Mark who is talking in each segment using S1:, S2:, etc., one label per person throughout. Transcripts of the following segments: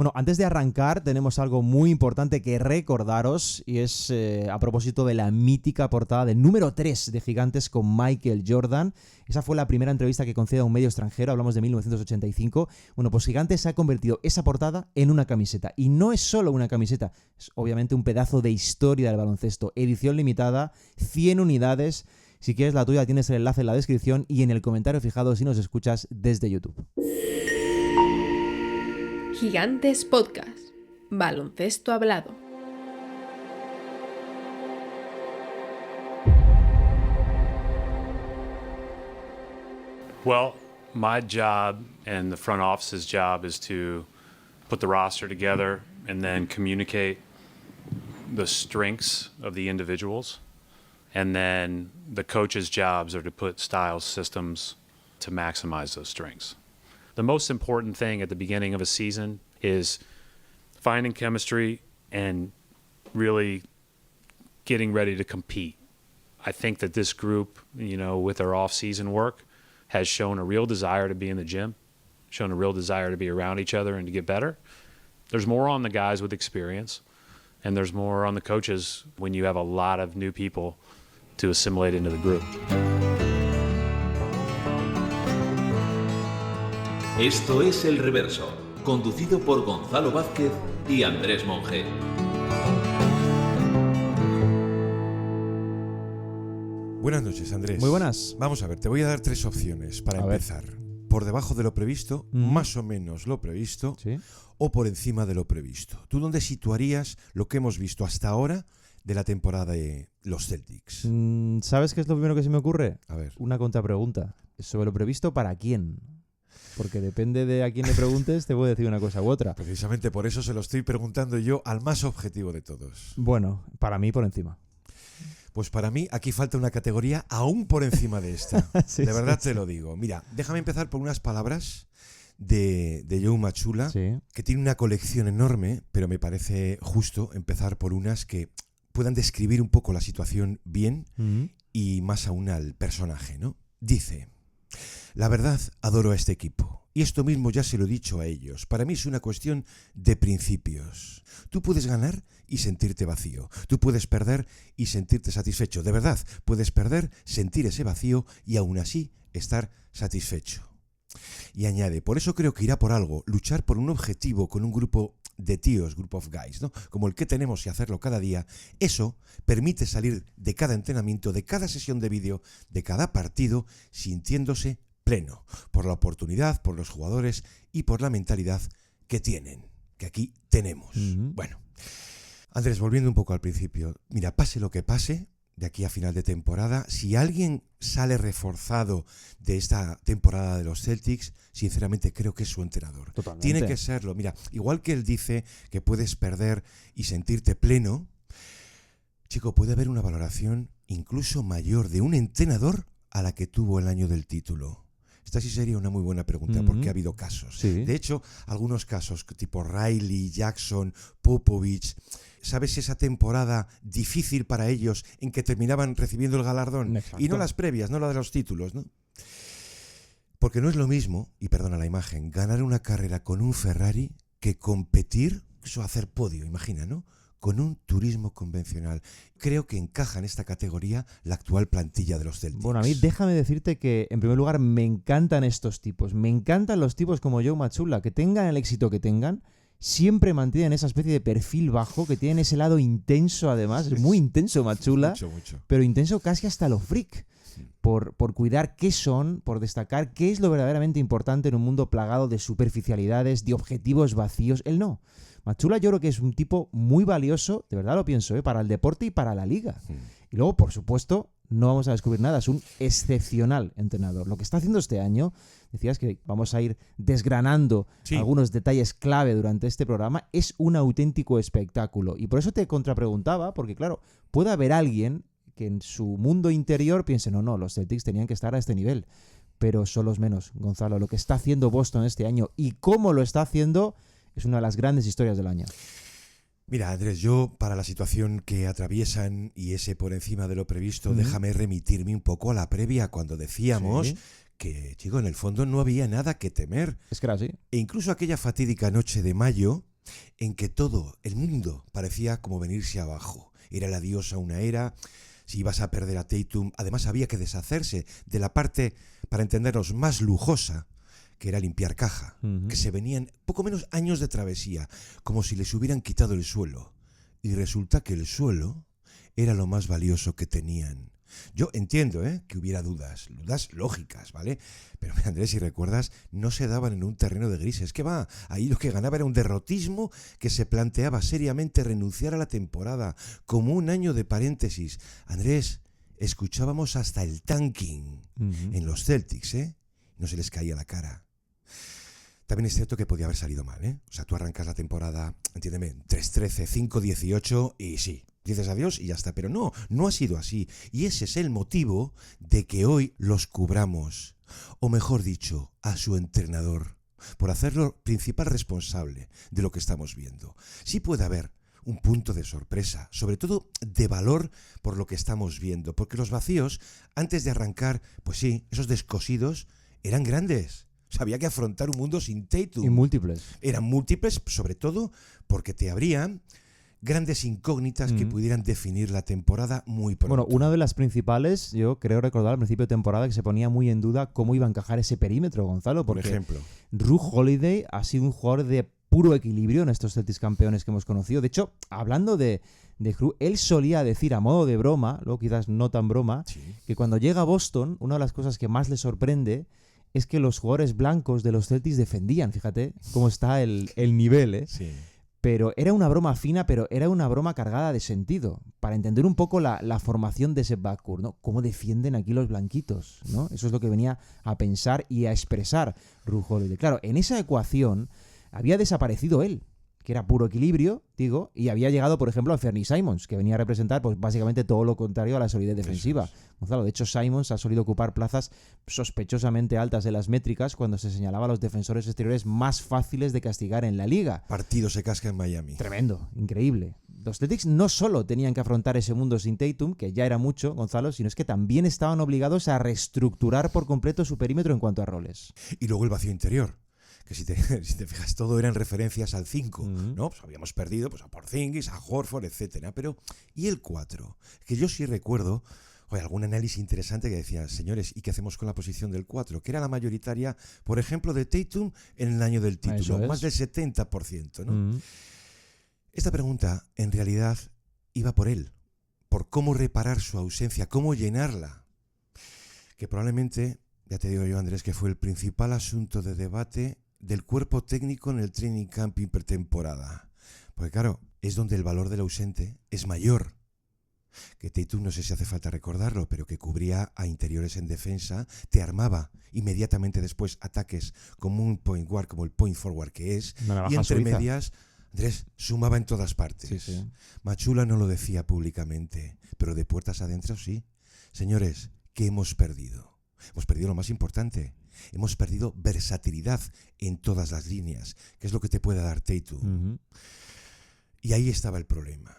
S1: Bueno, antes de arrancar tenemos algo muy importante que recordaros y es a propósito de la mítica portada del número 3 de Gigantes con Michael Jordan. Esa fue la primera entrevista que concede a un medio extranjero, hablamos de 1985. Bueno, pues Gigantes ha convertido esa portada en una camiseta. Y no es solo una camiseta, es obviamente un pedazo de historia del baloncesto. Edición limitada, 100 unidades. Si quieres la tuya tienes el enlace en la descripción y en el comentario fijado si nos escuchas desde YouTube.
S2: Gigantes Podcast. Baloncesto hablado.
S3: Well, my job and the front office's job is to put the roster together and then communicate the strengths of the individuals. And then the coaches' jobs are to put styles, systems to maximize those strengths. The most important thing at the beginning of a season is finding chemistry and really getting ready to compete. I think that this group, with their off-season work, has shown a real desire to be in the gym, shown a real desire to be around each other and to get better. There's more on the guys with experience, and there's more on the coaches when you have a lot of new people to assimilate into the group.
S4: Esto es El Reverso, conducido por Gonzalo Vázquez y Andrés Monge.
S5: Buenas noches, Andrés.
S1: Muy buenas.
S5: Vamos a ver, te voy a dar 3 opciones para empezar. Por debajo de lo previsto, más o menos lo previsto,
S1: ¿Sí?
S5: o por encima de lo previsto. ¿Tú dónde situarías lo que hemos visto hasta ahora de la temporada de los Celtics?
S1: ¿Sabes qué es lo primero que se me ocurre?
S5: A ver.
S1: Una contrapregunta. ¿Sobre lo previsto para quién? Porque depende de a quién le preguntes, te voy a decir una cosa u otra.
S5: Precisamente por eso se lo estoy preguntando yo al más objetivo de todos.
S1: Bueno, para mí por encima.
S5: Pues para mí aquí falta una categoría aún por encima de esta.
S1: Sí,
S5: de verdad
S1: sí,
S5: te lo digo. Mira, déjame empezar por unas palabras de Joe Mazzulla,
S1: Sí.
S5: que tiene una colección enorme, pero me parece justo empezar por unas que puedan describir un poco la situación bien y más aún al personaje, ¿no? Dice: la verdad, adoro a este equipo. Y esto mismo ya se lo he dicho a ellos. Para mí es una cuestión de principios. Tú puedes ganar y sentirte vacío. Tú puedes perder y sentirte satisfecho. De verdad, puedes perder, sentir ese vacío y aún así estar satisfecho. Y añade: por eso creo que irá por algo, luchar por un objetivo con un grupo de tíos, group of guys, ¿no? Como el que tenemos y hacerlo cada día. Eso permite salir de cada entrenamiento, de cada sesión de vídeo, de cada partido, sintiéndose pleno, por la oportunidad, por los jugadores y por la mentalidad que tienen, que aquí tenemos. Bueno, Andrés, volviendo un poco al principio, mira, pase lo que pase, de aquí a final de temporada, si alguien sale reforzado de esta temporada de los Celtics, sinceramente creo que es su entrenador.
S1: Totalmente.
S5: Tiene que serlo. Mira, igual que él dice que puedes perder y sentirte pleno, chico, puede haber una valoración incluso mayor de un entrenador a la que tuvo el año del título. Esta sí sería una muy buena pregunta, porque ha habido casos.
S1: Sí.
S5: De hecho, algunos casos tipo Riley, Jackson, Popovich. ¿Sabes esa temporada difícil para ellos en que terminaban recibiendo el galardón?
S1: Exacto.
S5: Y no las previas, no la de los títulos, ¿no? Porque no es lo mismo, y perdona la imagen, ganar una carrera con un Ferrari que competir, eso hacer podio, imagina, ¿no? Con un turismo convencional. Creo que encaja en esta categoría la actual plantilla de los Celtics.
S1: Bueno, a mí déjame decirte que, en primer lugar, me encantan estos tipos. Me encantan los tipos como Joe Mazzulla, que tengan el éxito que tengan, siempre mantienen esa especie de perfil bajo, que tienen ese lado intenso además. Es muy intenso Mazzulla,
S5: Mucho.
S1: pero intenso casi hasta lo freak. Por cuidar qué son, por destacar qué es lo verdaderamente importante en un mundo plagado de superficialidades, de objetivos vacíos. Él no. Mazzulla yo creo que es un tipo muy valioso, de verdad lo pienso, para el deporte y para la liga. Y luego, por supuesto, no vamos a descubrir nada, es un excepcional entrenador. Lo que está haciendo este año, decías que vamos a ir desgranando algunos detalles clave durante este programa, es un auténtico espectáculo. Y por eso te contrapreguntaba, porque claro, puede haber alguien que en su mundo interior piense, no, los Celtics tenían que estar a este nivel. Pero son los menos, Gonzalo. Lo que está haciendo Boston este año y cómo lo está haciendo es una de las grandes historias del año.
S5: Mira, Andrés, yo para la situación que atraviesan y ese por encima de lo previsto, déjame remitirme un poco a la previa cuando decíamos que, chico, en el fondo no había nada que temer.
S1: Es que era así.
S5: E incluso aquella fatídica noche de mayo, en que todo el mundo parecía como venirse abajo. Era el adiós a una era. Si ibas a perder a Tatum, además había que deshacerse de la parte, para entendernos, más lujosa, que era limpiar caja, que se venían poco menos años de travesía, como si les hubieran quitado el suelo. Y resulta que el suelo era lo más valioso que tenían. Yo entiendo que hubiera dudas lógicas, ¿vale? Pero Andrés, si recuerdas, no se daban en un terreno de grises. ¿Qué va? Ahí lo que ganaba era un derrotismo que se planteaba seriamente renunciar a la temporada, como un año de paréntesis. Andrés, escuchábamos hasta el tanking en los Celtics, no se les caía la cara. También es cierto que podía haber salido mal, O sea, tú arrancas la temporada, entiéndeme, 3-13, 5-18 y sí, dices adiós y ya está. Pero no ha sido así. Y ese es el motivo de que hoy los cubramos. O mejor dicho, a su entrenador, por hacerlo principal responsable de lo que estamos viendo. Sí puede haber un punto de sorpresa, sobre todo de valor por lo que estamos viendo. Porque los vacíos, antes de arrancar, pues sí, esos descosidos eran grandes. O sea, había que afrontar un mundo sin Tatum.
S1: Y múltiples.
S5: Eran múltiples, sobre todo porque te abrían grandes incógnitas que pudieran definir la temporada muy pronto.
S1: Bueno, una de las principales, yo creo recordar al principio de temporada que se ponía muy en duda cómo iba a encajar ese perímetro, Gonzalo. Porque
S5: por ejemplo,
S1: Jrue Holiday ha sido un jugador de puro equilibrio en estos Celtics campeones que hemos conocido. De hecho, hablando de Jrue, él solía decir a modo de broma, luego quizás no tan broma,
S5: sí,
S1: que cuando llega a Boston, una de las cosas que más le sorprende es que los jugadores blancos de los Celtics defendían. Fíjate cómo está el nivel,
S5: sí.
S1: Pero era una broma fina, pero era una broma cargada de sentido, para entender un poco la formación de ese backcourt, ¿no? Cómo defienden aquí los blanquitos, ¿no? Eso es lo que venía a pensar y a expresar Jrue Holiday. Claro, en esa ecuación había desaparecido él, que era puro equilibrio, digo, y había llegado, por ejemplo, a Fernie Simons, que venía a representar pues básicamente todo lo contrario a la solidez defensiva. Gonzalo, de hecho, Simons ha solido ocupar plazas sospechosamente altas de las métricas cuando se señalaba a los defensores exteriores más fáciles de castigar en la liga.
S5: Partido se casca en Miami.
S1: Tremendo, increíble. Los Celtics no solo tenían que afrontar ese mundo sin Tatum, que ya era mucho, Gonzalo, sino es que también estaban obligados a reestructurar por completo su perímetro en cuanto a roles.
S5: Y luego el vacío interior. Que si te fijas, todo eran referencias al 5, ¿no? Pues habíamos perdido pues, a Porzingis, a Horford, etcétera. Pero, ¿y el 4? Que yo sí recuerdo algún análisis interesante que decía, señores, ¿y qué hacemos con la posición del 4? Que era la mayoritaria, por ejemplo, de Tatum en el año del título, más del 70%, ¿no? Esta pregunta, en realidad, iba por él, por cómo reparar su ausencia, cómo llenarla. Que probablemente, ya te digo yo, Andrés, que fue el principal asunto de debate del cuerpo técnico en el training camp pretemporada. Porque claro, es donde el valor del ausente es mayor. Que Tatum, no sé si hace falta recordarlo, pero que cubría a interiores en defensa, te armaba inmediatamente después ataques como un point guard, como el point forward que es, y entre medias, Andrés, sumaba en todas partes.
S1: Sí, sí.
S5: Mazzulla no lo decía públicamente, pero de puertas adentro sí. Señores, ¿qué hemos perdido? Hemos perdido lo más importante. Hemos perdido versatilidad en todas las líneas, que es lo que te puede dar Tatum. Y ahí estaba el problema.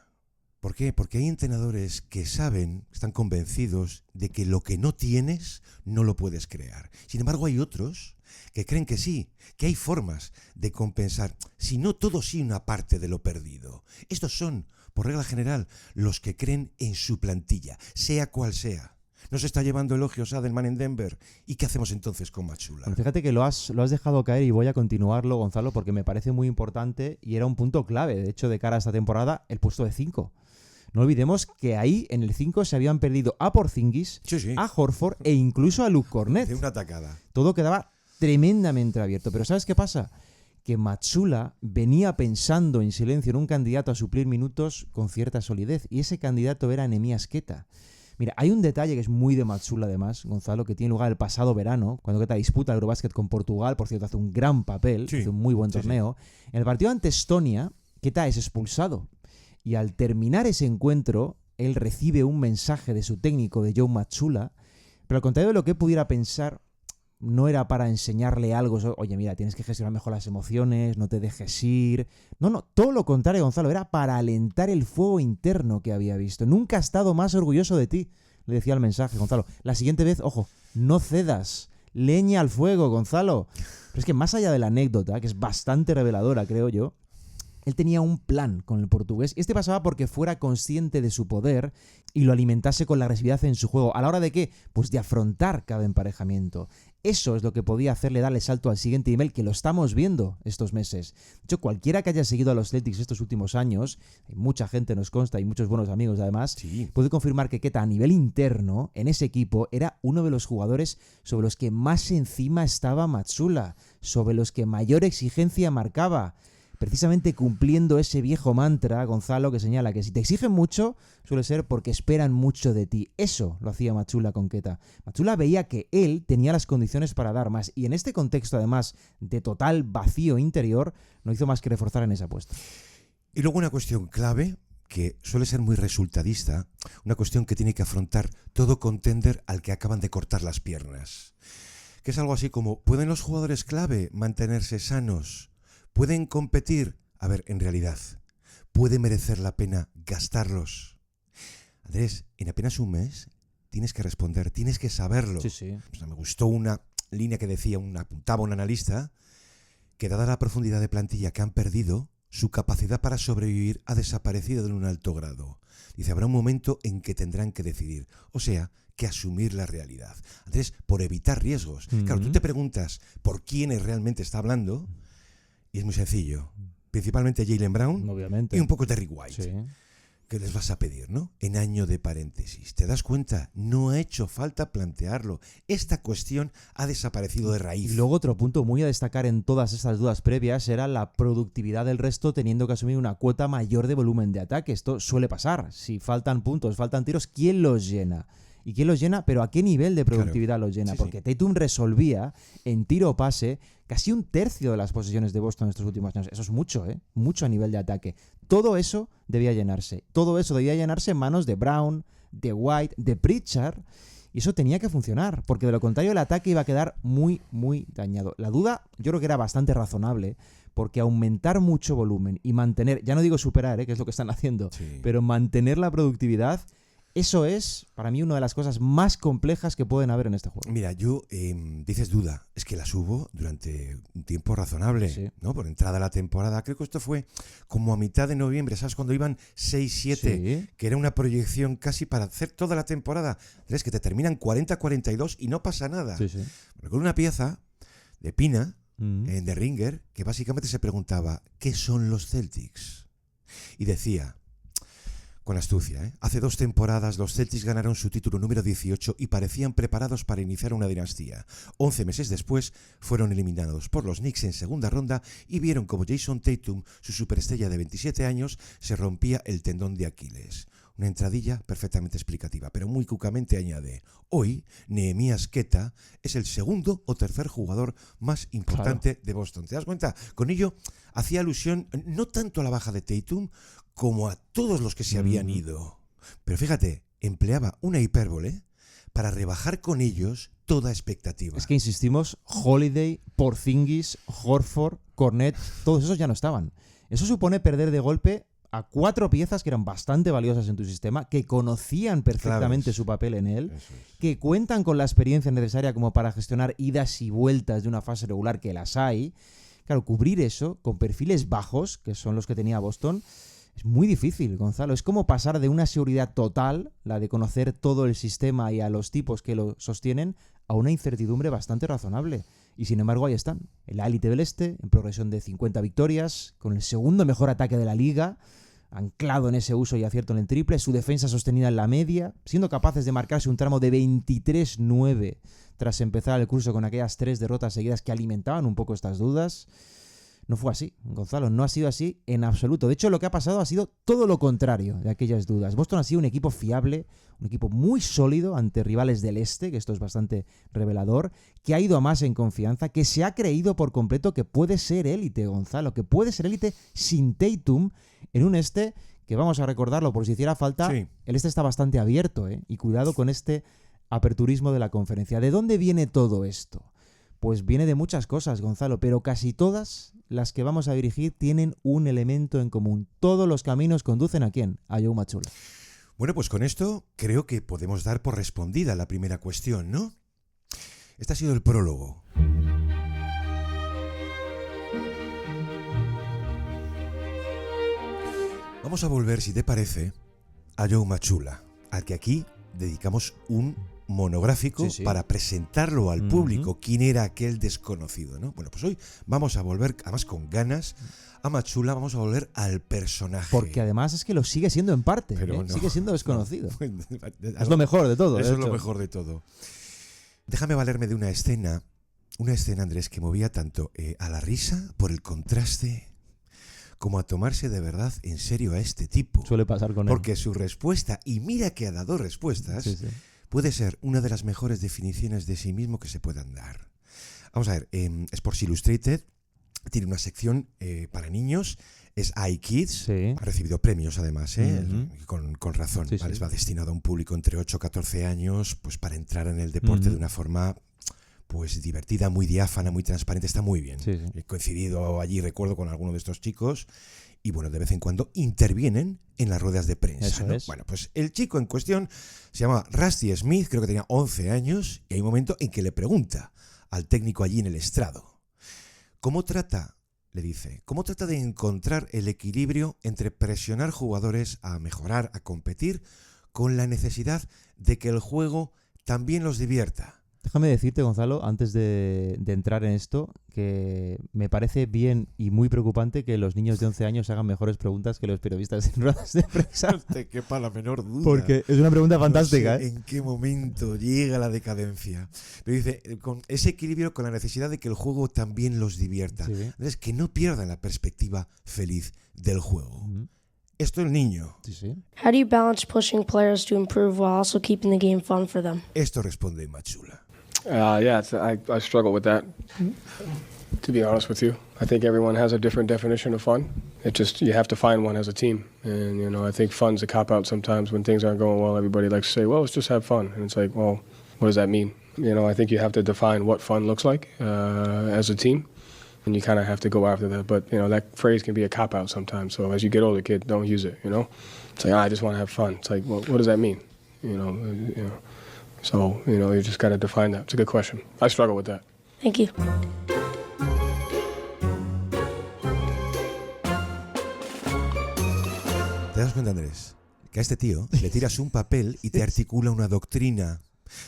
S5: ¿Por qué? Porque hay entrenadores que saben, están convencidos de que lo que no tienes no lo puedes crear. Sin embargo, hay otros que creen que sí, que hay formas de compensar, si no todo, sí una parte de lo perdido. Estos son, por regla general, los que creen en su plantilla, sea cual sea. Nos está llevando elogios Adelman en Denver. ¿Y qué hacemos entonces con Mazzulla?
S1: Bueno, fíjate que lo has dejado caer y voy a continuarlo, Gonzalo, porque me parece muy importante y era un punto clave, de hecho, de cara a esta temporada, el puesto de 5. No olvidemos que ahí, en el 5, se habían perdido a Porzingis,
S5: sí,
S1: a Horford e incluso a Luke Kornet.
S5: De una atacada.
S1: Todo quedaba tremendamente abierto. Pero ¿sabes qué pasa? Que Mazzulla venía pensando en silencio en un candidato a suplir minutos con cierta solidez. Y ese candidato era Neemias Queta. Mira, hay un detalle que es muy de Mazzulla además, Gonzalo, que tiene lugar el pasado verano, cuando Queta disputa el Eurobasket con Portugal. Por cierto, hace un gran papel, hace un muy buen torneo. En el partido ante Estonia, Queta es expulsado. Y al terminar ese encuentro, él recibe un mensaje de su técnico, de Joe Mazzulla, pero al contrario de lo que pudiera pensar, no era para enseñarle algo, oye, mira, tienes que gestionar mejor las emociones, no te dejes ir. No, todo lo contrario, Gonzalo, era para alentar el fuego interno que había visto. Nunca ha estado más orgulloso de ti, le decía el mensaje, Gonzalo. La siguiente vez, ojo, no cedas, leña al fuego, Gonzalo. Pero es que más allá de la anécdota, que es bastante reveladora, creo yo, Él tenía un plan con el portugués y este pasaba porque fuera consciente de su poder y lo alimentase con la agresividad en su juego. ¿A la hora de qué? Pues de afrontar cada emparejamiento. Eso es lo que podía hacerle darle salto al siguiente nivel, que lo estamos viendo estos meses. De hecho, cualquiera que haya seguido a los Celtics estos últimos años, hay mucha gente nos consta y muchos buenos amigos además,
S5: Sí.
S1: puede confirmar que Queta a nivel interno, en ese equipo, era uno de los jugadores sobre los que más encima estaba Mazzulla, sobre los que mayor exigencia marcaba. Precisamente cumpliendo ese viejo mantra, Gonzalo, que señala que si te exigen mucho, suele ser porque esperan mucho de ti. Eso lo hacía Mazzulla con Queta. Mazzulla veía que él tenía las condiciones para dar más, y en este contexto, además, de total vacío interior, no hizo más que reforzar en esa apuesta.
S5: Y luego una cuestión clave, que suele ser muy resultadista, una cuestión que tiene que afrontar todo contender al que acaban de cortar las piernas. Que es algo así como, ¿pueden los jugadores clave mantenerse sanos? ¿Pueden competir? A ver, en realidad, ¿puede merecer la pena gastarlos? Andrés, en apenas un mes tienes que responder, tienes que saberlo.
S1: Sí, sí.
S5: O sea, me gustó una línea que decía, apuntaba un analista, que dada la profundidad de plantilla que han perdido, su capacidad para sobrevivir ha desaparecido en un alto grado. Dice, habrá un momento en que tendrán que decidir. O sea, que asumir la realidad. Andrés, por evitar riesgos. Claro, tú te preguntas por quiénes realmente está hablando. Y es muy sencillo. Principalmente Jaylen Brown
S1: Obviamente.
S5: y un poco Derrick White.
S1: Sí.
S5: ¿Qué les vas a pedir, no? En año de paréntesis. ¿Te das cuenta? No ha hecho falta plantearlo. Esta cuestión ha desaparecido de raíz.
S1: Y luego otro punto muy a destacar en todas estas dudas previas era la productividad del resto teniendo que asumir una cuota mayor de volumen de ataque. Esto suele pasar. Si faltan puntos, faltan tiros, ¿quién los llena? ¿Y quién los llena? ¿Pero a qué nivel de productividad los llena?
S5: Sí,
S1: Porque
S5: sí.
S1: Tatum resolvía en tiro o pase casi un tercio de las posesiones de Boston en estos últimos años. Eso es mucho, ¿eh? Mucho a nivel de ataque. Todo eso debía llenarse. Todo eso debía llenarse en manos de Brown, de White, de Pritchard. Y eso tenía que funcionar, porque de lo contrario el ataque iba a quedar muy, muy dañado. La duda yo creo que era bastante razonable, porque aumentar mucho volumen y mantener, ya no digo superar, que es lo que están haciendo,
S5: Sí.
S1: pero mantener la productividad, eso es, para mí, una de las cosas más complejas que pueden haber en este juego.
S5: Mira, yo, dices duda, es que las hubo durante un tiempo razonable,
S1: Sí.
S5: ¿no? Por entrada a la temporada, creo que esto fue como a mitad de noviembre, ¿sabes? Cuando iban 6-7,
S1: Sí.
S5: que era una proyección casi para hacer toda la temporada. Es que te terminan 40-42 y no pasa nada.
S1: Sí, sí.
S5: Recuerdo una pieza de Pina,
S1: Mm.
S5: en The Ringer, que básicamente se preguntaba, ¿qué son los Celtics? Y decía, con astucia, hace 2 temporadas los Celtics ganaron su título número 18 y parecían preparados para iniciar una dinastía. 11 meses después fueron eliminados por los Knicks en segunda ronda y vieron como Jason Tatum, su superestrella de 27 años, se rompía el tendón de Aquiles. Una entradilla perfectamente explicativa, pero muy cucamente añade, hoy Nehemías Queta es el segundo o tercer jugador más importante de Boston. ¿Te das cuenta? Con ello hacía alusión no tanto a la baja de Tatum como a todos los que se habían ido. Pero fíjate, empleaba una hipérbole para rebajar con ellos toda expectativa.
S1: Es que insistimos, Holiday, Porzingis, Horford, Cornet, todos esos ya no estaban. Eso supone perder de golpe a 4 piezas que eran bastante valiosas en tu sistema, que conocían perfectamente
S5: Claves.
S1: su papel en él,
S5: Eso es.
S1: que cuentan con la experiencia necesaria como para gestionar idas y vueltas de una fase regular, que las hay. Claro, cubrir eso con perfiles bajos, que son los que tenía Boston, es muy difícil, Gonzalo. Es como pasar de una seguridad total, la de conocer todo el sistema y a los tipos que lo sostienen, a una incertidumbre bastante razonable. Y sin embargo ahí están, en la élite del este, en progresión de 50 victorias, con el segundo mejor ataque de la liga, anclado en ese uso y acierto en el triple, su defensa sostenida en la media, siendo capaces de marcarse un tramo de 23-9 tras empezar el curso con aquellas 3 derrotas seguidas que alimentaban un poco estas dudas. No fue así, Gonzalo, no ha sido así en absoluto. De hecho, lo que ha pasado ha sido todo lo contrario de aquellas dudas. Boston ha sido un equipo fiable, un equipo muy sólido ante rivales del este, que esto es bastante revelador, que ha ido a más en confianza, que se ha creído por completo que puede ser élite, Gonzalo, que puede ser élite sin Tatum en un este que, vamos a recordarlo por si hiciera falta,
S5: Sí.
S1: el este está bastante abierto, y cuidado con este aperturismo de la conferencia. ¿De dónde viene todo esto? Pues viene de muchas cosas, Gonzalo, pero casi todas las que vamos a dirigir tienen un elemento en común. Todos los caminos conducen ¿a quién? A Joe Mazzulla.
S5: Bueno, pues con esto creo que podemos dar por respondida la primera cuestión, ¿no? Este ha sido el prólogo. Vamos a volver, si te parece, a Joe Machulla, al que aquí dedicamos un monográfico para presentarlo al público. ¿Quién era aquel desconocido, no? Bueno, pues hoy vamos a volver, además con ganas, a Machulla, vamos a volver al personaje.
S1: Porque además es que lo sigue siendo en parte,
S5: Pero no,
S1: sigue siendo desconocido.
S5: no.
S1: Es lo mejor de todo.
S5: Eso es lo mejor de todo. Déjame valerme de una escena, Andrés, que movía tanto a la risa por el contraste como a tomarse de verdad en serio a este tipo.
S1: Suele pasar con él.
S5: Porque su respuesta, y mira que ha dado respuestas, puede ser una de las mejores definiciones de sí mismo que se puedan dar. Vamos a ver, Sports Illustrated tiene una sección para niños, es iKids, ha recibido premios además, con razón. ¿Vale? Va destinado a un público entre 8 y 14 años, pues para entrar en el deporte de una forma pues divertida, muy diáfana, muy transparente, está muy bien. He coincidido allí, recuerdo, con alguno de estos chicos y bueno, de vez en cuando intervienen en las ruedas de prensa, ¿no? Bueno, pues el chico en cuestión se llama Rusty Smith, creo que tenía 11 años y hay un momento en que le pregunta al técnico allí en el estrado, ¿cómo trata de encontrar el equilibrio entre presionar jugadores a mejorar, a competir, con la necesidad de que el juego también los divierta?
S1: Déjame decirte, Gonzalo, antes de entrar en esto, que me parece bien y muy preocupante que los niños de 11 años hagan mejores preguntas que los periodistas en ruedas de prensa.
S5: No te quepa la menor duda.
S1: Porque es una pregunta fantástica.
S5: No sé en qué momento llega la decadencia. Pero dice, con ese equilibrio con la necesidad de que el juego también los divierta. Entonces, que no pierdan la perspectiva feliz del juego. Esto el niño.
S6: How do you balance pushing players to improve while also keeping the game fun for them?
S5: Esto responde Machulla.
S7: I struggle with that, to be honest with you. I think everyone has a different definition of fun. It just, you have to find one as a team. And, you know, I think fun's a cop-out sometimes when things aren't going well. Everybody likes to say, well, let's just have fun. And it's like, well, what does that mean? You know, I think you have to define what fun looks like as a team. And you kind of have to go after that. But, you know, that phrase can be a cop-out sometimes. So as you get older, kid, don't use it, you know? It's like, I just want to have fun. It's like, well, what does that mean? You know. So, you know, you just got to define that. It's a good question. I struggle with that.
S6: Thank you.
S5: ¿Te das cuenta, Andrés? Que a este tío le tiras un papel y te articula una doctrina.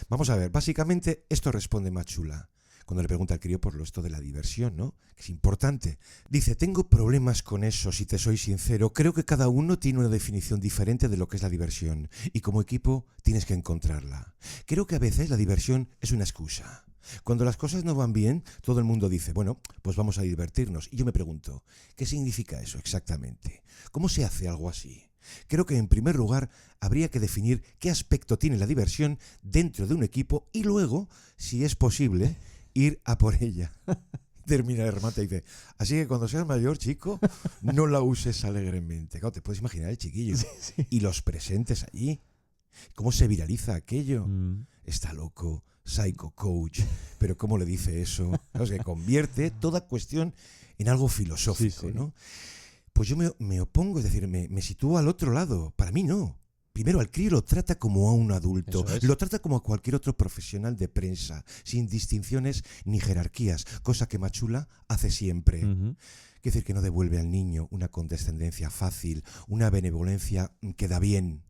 S5: Vamos a ver, básicamente esto responde Machulla cuando le pregunta al crío por esto de la diversión, ¿no? Que es importante. Dice, tengo problemas con eso, si te soy sincero. Creo que cada uno tiene una definición diferente de lo que es la diversión. Y como equipo tienes que encontrarla. Creo que a veces la diversión es una excusa. Cuando las cosas no van bien, todo el mundo dice, bueno, pues vamos a divertirnos. Y yo me pregunto, ¿qué significa eso exactamente? ¿Cómo se hace algo así? Creo que en primer lugar habría que definir qué aspecto tiene la diversión dentro de un equipo y luego, si es posible, ir a por ella. Termina el remate y dice, así que cuando seas mayor, chico, no la uses alegremente. Claro, te puedes imaginar el chiquillo y los presentes allí. ¿Cómo se viraliza aquello? Está loco, psycho coach, pero ¿cómo le dice eso? Claro, es que convierte toda cuestión en algo filosófico, ¿no? Pues yo me opongo, es decir, me sitúo al otro lado. Para mí no. Primero, al crío lo trata como a un adulto, lo trata como a cualquier otro profesional de prensa, sin distinciones ni jerarquías, cosa que Machulla hace siempre. Quiere decir que no devuelve al niño una condescendencia fácil, una benevolencia que da bien.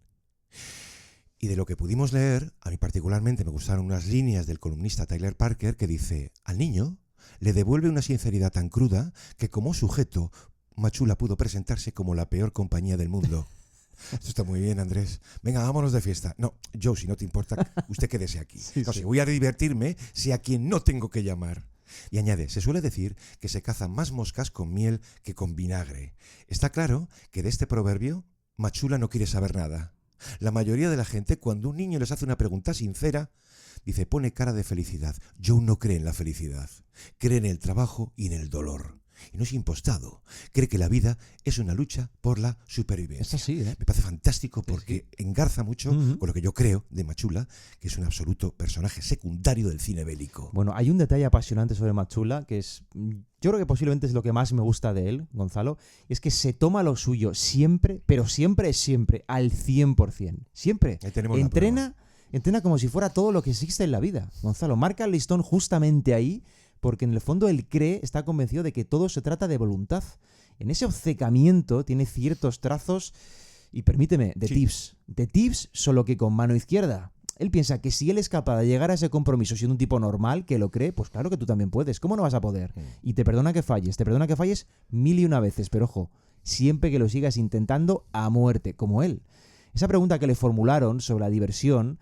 S5: Y de lo que pudimos leer, a mí particularmente me gustaron unas líneas del columnista Tyler Parker que dice, al niño le devuelve una sinceridad tan cruda que como sujeto Machulla pudo presentarse como la peor compañía del mundo. Esto está muy bien, Andrés. Venga, vámonos de fiesta. No, Joe, si no te importa, usted quédese aquí. Si voy a divertirme, sé a quién no tengo que llamar. Y añade, se suele decir que se cazan más moscas con miel que con vinagre. Está claro que de este proverbio, Machulla no quiere saber nada. La mayoría de la gente, cuando un niño les hace una pregunta sincera, dice, pone cara de felicidad. Joe no cree en la felicidad. Cree en el trabajo y en el dolor. Y no es impostado. Cree que la vida es una lucha por la supervivencia.
S1: Es así, ¿eh?
S5: Me parece fantástico porque engarza mucho con lo que yo creo de Machulla, que es un absoluto personaje secundario del cine bélico.
S1: Bueno, hay un detalle apasionante sobre Machulla que es, yo creo que posiblemente es lo que más me gusta de él, Gonzalo, y es que se toma lo suyo siempre, pero siempre, al 100%. Siempre.
S5: Ahí tenemos
S1: Entrena como si fuera todo lo que existe en la vida. Gonzalo, marca el listón justamente ahí, porque en el fondo él está convencido de que todo se trata de voluntad En ese obcecamiento tiene ciertos trazos, y permíteme, de tips, solo que con mano izquierda. Él piensa que si él es capaz de llegar a ese compromiso siendo un tipo normal, que lo cree, pues claro que tú también puedes. ¿Cómo no vas a poder? Y te perdona que falles 1000 veces, pero ojo, siempre que lo sigas intentando a muerte, como él. Esa pregunta que le formularon sobre la diversión,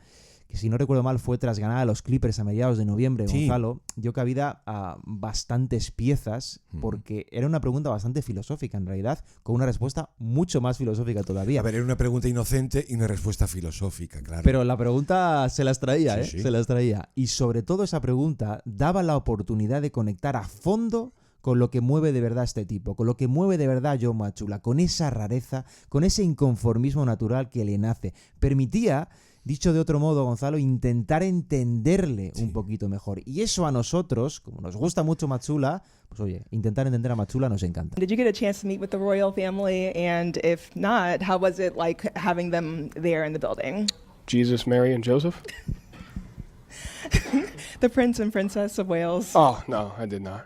S1: que si no recuerdo mal fue tras ganar a los Clippers a mediados de noviembre, Gonzalo, dio cabida a bastantes piezas, porque era una pregunta bastante filosófica en realidad, con una respuesta mucho más filosófica todavía.
S5: A ver, era una pregunta inocente y una respuesta filosófica, claro.
S1: Pero la pregunta se las traía,
S5: Sí.
S1: Se las traía. Y sobre todo esa pregunta daba la oportunidad de conectar a fondo con lo que mueve de verdad a este tipo, con lo que mueve de verdad a Joe Mazzulla, con esa rareza, con ese inconformismo natural que le nace. Permitía, dicho de otro modo, Gonzalo, intentar entenderle un poquito mejor. Y eso a nosotros, como nos gusta mucho Mazzulla, pues oye, intentar entender a Mazzulla nos encanta.
S8: Did you get a chance to meet with the royal family? And if not, how was it like having them there in the building?
S7: Jesus, Mary, and Joseph?
S8: The Prince and Princess of Wales.
S7: Oh, no, I did not.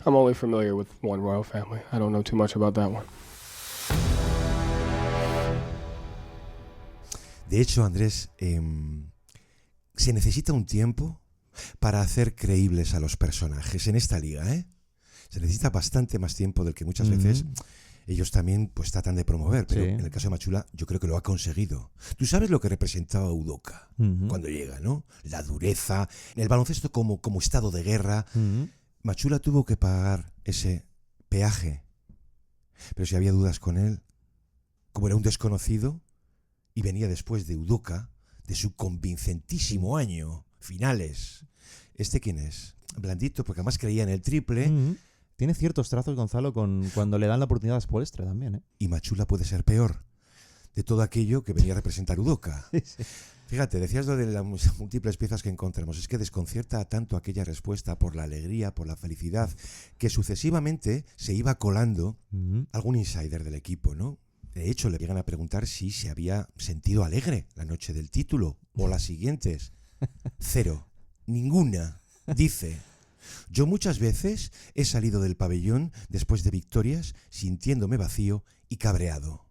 S7: I'm only familiar with one royal family. I don't know too much about that one.
S5: De hecho, Andrés, se necesita un tiempo para hacer creíbles a los personajes en esta liga, ¿eh? Se necesita bastante más tiempo del que muchas veces ellos también pues tratan de promover, pero en el caso de Mazzulla yo creo que lo ha conseguido. Tú sabes lo que representaba Udoka cuando llega, ¿no? La dureza, el baloncesto como estado de guerra. Mazzulla tuvo que pagar ese peaje, pero si había dudas con él, como era un desconocido y venía después de Udoka, de su convincentísimo año, finales. ¿Este quién es? Blandito, porque además creía en el triple.
S1: Tiene ciertos trazos, Gonzalo, cuando le dan la oportunidad a Spoelstra también, ¿eh?
S5: Y Mazzulla puede ser peor de todo aquello que venía a representar Udoka.
S1: Sí.
S5: Fíjate, decías lo de las múltiples piezas que encontramos. Es que desconcierta tanto aquella respuesta por la alegría, por la felicidad, que sucesivamente se iba colando algún insider del equipo, ¿no? De hecho, le llegan a preguntar si se había sentido alegre la noche del título o las siguientes. 0. Ninguna. Dice: yo muchas veces he salido del pabellón después de victorias sintiéndome vacío y cabreado.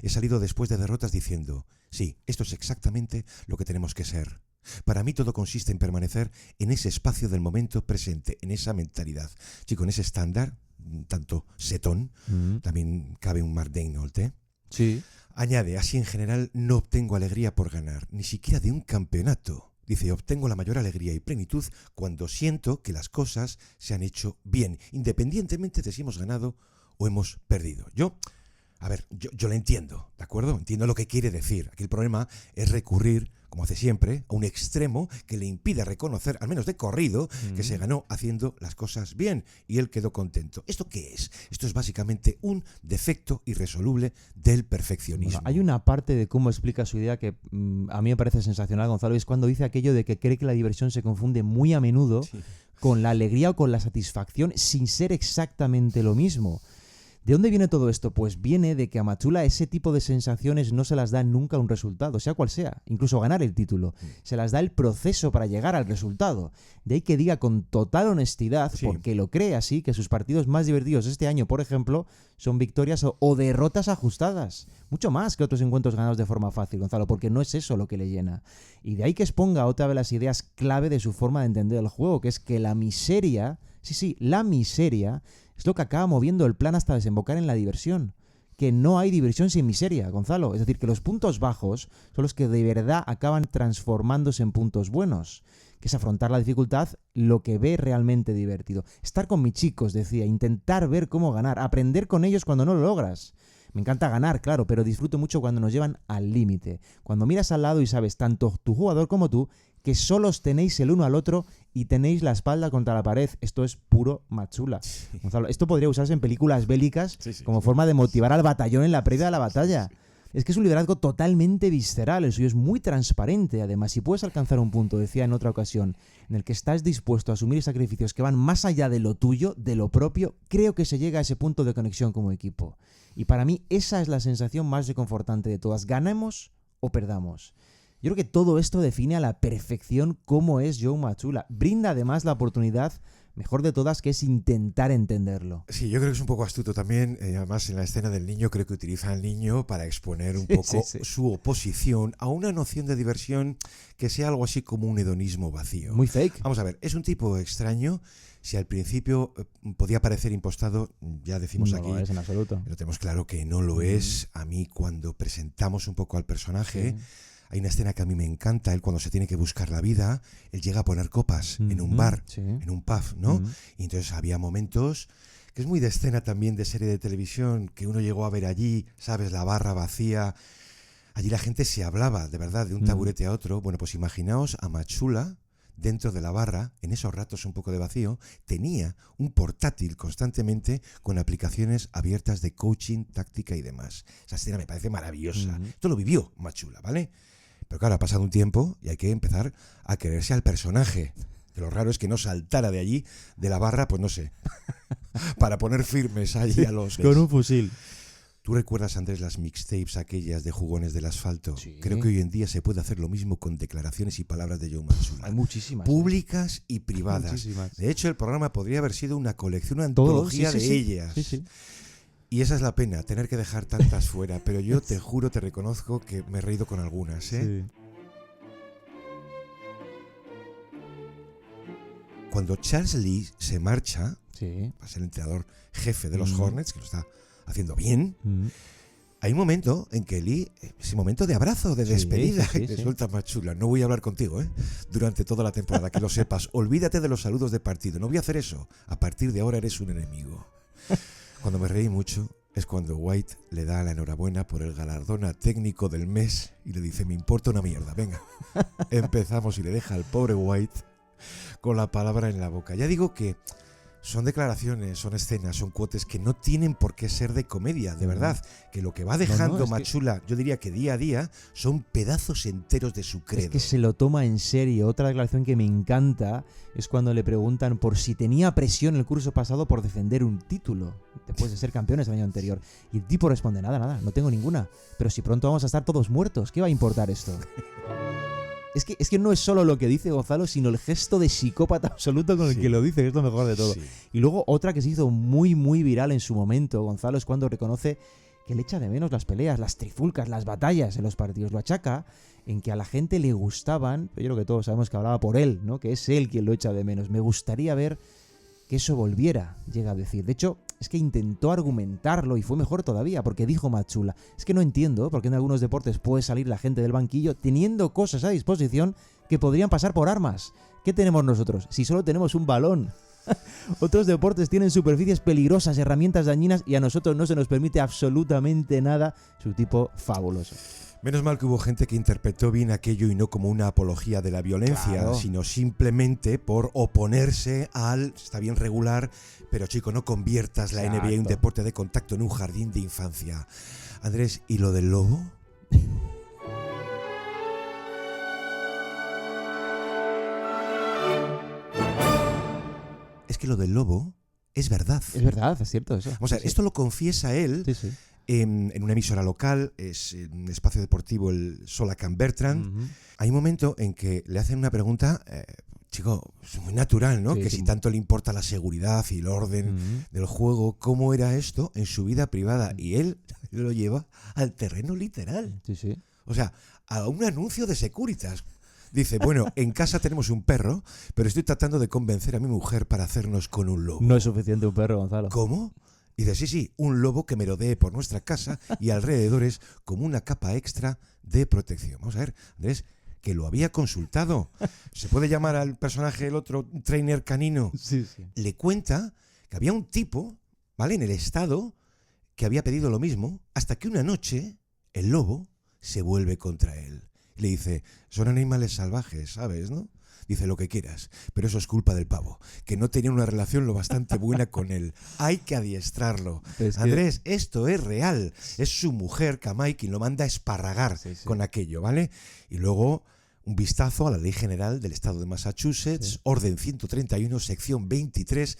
S5: He salido después de derrotas diciendo: sí, esto es exactamente lo que tenemos que ser. Para mí todo consiste en permanecer en ese espacio del momento presente, en esa mentalidad. Chico, en ese estándar, tanto setón, también cabe un Mark Daigneault, ¿eh?
S1: Sí.
S5: Añade: así en general no obtengo alegría por ganar, ni siquiera de un campeonato. Dice: obtengo la mayor alegría y plenitud cuando siento que las cosas se han hecho bien, independientemente de si hemos ganado o hemos perdido. Yo la entiendo, ¿de acuerdo? Entiendo lo que quiere decir. Aquí el problema es recurrir, como hace siempre, a un extremo que le impide reconocer, al menos de corrido, que se ganó haciendo las cosas bien y él quedó contento. ¿Esto qué es? Esto es básicamente un defecto irresoluble del perfeccionismo.
S1: Bueno, hay una parte de cómo explica su idea que a mí me parece sensacional, Gonzalo, y es cuando dice aquello de que cree que la diversión se confunde muy a menudo con la alegría o con la satisfacción sin ser exactamente lo mismo. ¿De dónde viene todo esto? Pues viene de que a Mazzulla ese tipo de sensaciones no se las da nunca un resultado, sea cual sea, incluso ganar el título. Se las da el proceso para llegar al resultado. De ahí que diga con total honestidad, porque lo cree así, que sus partidos más divertidos este año, por ejemplo, son victorias o derrotas ajustadas. Mucho más que otros encuentros ganados de forma fácil, Gonzalo, porque no es eso lo que le llena. Y de ahí que exponga otra de las ideas clave de su forma de entender el juego, que es que la miseria, la miseria, es lo que acaba moviendo el plan hasta desembocar en la diversión. Que no hay diversión sin miseria, Gonzalo. Es decir, que los puntos bajos son los que de verdad acaban transformándose en puntos buenos. Que es afrontar la dificultad lo que ve realmente divertido. Estar con mis chicos, decía, intentar ver cómo ganar, aprender con ellos cuando no lo logras. Me encanta ganar, claro, pero disfruto mucho cuando nos llevan al límite. Cuando miras al lado y sabes, tanto tu jugador como tú, que solo os tenéis el uno al otro y tenéis la espalda contra la pared. Esto es puro Mazzulla. Gonzalo, esto podría usarse en películas bélicas como forma de motivar al batallón en la previa de la batalla. Es que es un liderazgo totalmente visceral, el suyo es muy transparente. Además, si puedes alcanzar un punto, decía en otra ocasión, en el que estás dispuesto a asumir sacrificios que van más allá de lo tuyo, de lo propio, creo que se llega a ese punto de conexión como equipo. Y para mí esa es la sensación más reconfortante de todas. ¿Ganemos o perdamos? Yo creo que todo esto define a la perfección cómo es Joe Mazzulla. Brinda además la oportunidad mejor de todas, que es intentar entenderlo.
S5: Sí, yo creo que es un poco astuto también. Además, en la escena del niño, creo que utiliza al niño para exponer un poco su oposición a una noción de diversión que sea algo así como un hedonismo vacío.
S1: Muy fake.
S5: Vamos a ver, es un tipo extraño. Si al principio podía parecer impostado, ya decimos
S1: No
S5: aquí,
S1: lo es en absoluto.
S5: lo tenemos claro que no lo es. A mí, cuando presentamos un poco al personaje, hay una escena que a mí me encanta. Él, cuando se tiene que buscar la vida, él llega a poner copas en un bar, en un pub, ¿no? Y entonces había momentos que es muy de escena también, de serie de televisión, que uno llegó a ver allí, ¿sabes? La barra vacía. Allí la gente se hablaba, de verdad, de un taburete a otro. Bueno, pues imaginaos a Machula dentro de la barra, en esos ratos un poco de vacío, tenía un portátil constantemente con aplicaciones abiertas de coaching, táctica y demás. Esa escena me parece maravillosa. Esto lo vivió Machula, ¿vale? Pero claro, ha pasado un tiempo y hay que empezar a quererse al personaje. Que lo raro es que no saltara de allí, de la barra, pues no sé, para poner firmes allí a los...
S1: Con un fusil.
S5: ¿Tú recuerdas, Andrés, las mixtapes aquellas de jugones del asfalto?
S1: Sí.
S5: Creo que hoy en día se puede hacer lo mismo con declaraciones y palabras de Joe Machula.
S1: Hay muchísimas.
S5: Públicas y privadas.
S1: Muchísimas.
S5: De hecho, el programa podría haber sido una colección, una antología de ellas.
S1: Sí, sí.
S5: Y esa es la pena, tener que dejar tantas fuera. Pero yo te juro, te reconozco que me he reído con algunas, ¿eh?
S1: Sí.
S5: Cuando Charles Lee se marcha,
S1: Sí.
S5: va a ser el entrenador jefe de los Hornets, que lo está haciendo bien, hay un momento en que Lee, ese momento de abrazo, de despedida, y te suelta Machula. No voy a hablar contigo, durante toda la temporada, que lo sepas. Olvídate de los saludos de partido. No voy a hacer eso. A partir de ahora eres un enemigo. Cuando me reí mucho es cuando White le da la enhorabuena por el galardón a técnico del mes y le dice, me importa una mierda, venga. Empezamos, y le deja al pobre White con la palabra en la boca. Ya digo que son declaraciones, son escenas, son quotes que no tienen por qué ser de comedia, de verdad. Que lo que va dejando Machula, yo diría que día a día, son pedazos enteros de su credo.
S1: Es que se lo toma en serio. Otra declaración que me encanta es cuando le preguntan por si tenía presión el curso pasado por defender un título, después de ser campeones el año anterior. Y el tipo responde, nada, no tengo ninguna. Pero si pronto vamos a estar todos muertos, ¿qué va a importar esto? Es que no es solo lo que dice Gonzalo, sino el gesto de psicópata absoluto con el que lo dice, que es lo mejor de todo. Sí. Y luego otra que se hizo muy, muy viral en su momento, Gonzalo, es cuando reconoce que le echa de menos las peleas, las trifulcas, las batallas en los partidos. Lo achaca en que a la gente le gustaban, pero yo creo que todos sabemos que hablaba por él, ¿no? Que es él quien lo echa de menos. Me gustaría ver que eso volviera, llega a decir. De hecho, es que intentó argumentarlo y fue mejor todavía, porque dijo Machula, es que no entiendo por qué en algunos deportes puede salir la gente del banquillo teniendo cosas a disposición que podrían pasar por armas. ¿Qué tenemos nosotros? Si solo tenemos un balón. Otros deportes tienen superficies peligrosas, herramientas dañinas, y a nosotros no se nos permite absolutamente nada. Su tipo fabuloso.
S5: Menos mal que hubo gente que interpretó bien aquello y no como una apología de la violencia, sino simplemente por oponerse al, está bien regular, pero chico, no conviertas la NBA en un deporte de contacto en un jardín de infancia. Andrés, ¿y lo del lobo? Es que lo del lobo es verdad.
S1: Es verdad, es cierto eso.
S5: O sea, esto lo confiesa él.
S1: Sí.
S5: En una emisora local, es un espacio deportivo, el Solacan Bertrand. Hay un momento en que le hacen una pregunta, chico, es muy natural, ¿no? Que si tanto le importa la seguridad y el orden del juego, ¿cómo era esto en su vida privada? Y él lo lleva al terreno literal.
S1: Sí.
S5: O sea, a un anuncio de Securitas. Dice, bueno, en casa tenemos un perro, pero estoy tratando de convencer a mi mujer para hacernos con un lobo.
S1: No es suficiente un perro, Gonzalo.
S5: ¿Cómo? Y dice, sí, un lobo que merodee por nuestra casa y alrededores como una capa extra de protección. Vamos a ver, Andrés, que lo había consultado. ¿Se puede llamar al personaje el otro trainer canino?
S1: Sí.
S5: Le cuenta que había un tipo, ¿vale?, en el estado que había pedido lo mismo, hasta que una noche el lobo se vuelve contra él. Y le dice, son animales salvajes, ¿sabes, no? Dice, lo que quieras, pero eso es culpa del pavo, que no tenía una relación lo bastante buena con él. Hay que adiestrarlo. Andrés, esto es real. Es su mujer, Kamai, quien lo manda a esparragar con aquello, ¿vale? Y luego un vistazo a la Ley General del Estado de Massachusetts, Orden 131, sección 23,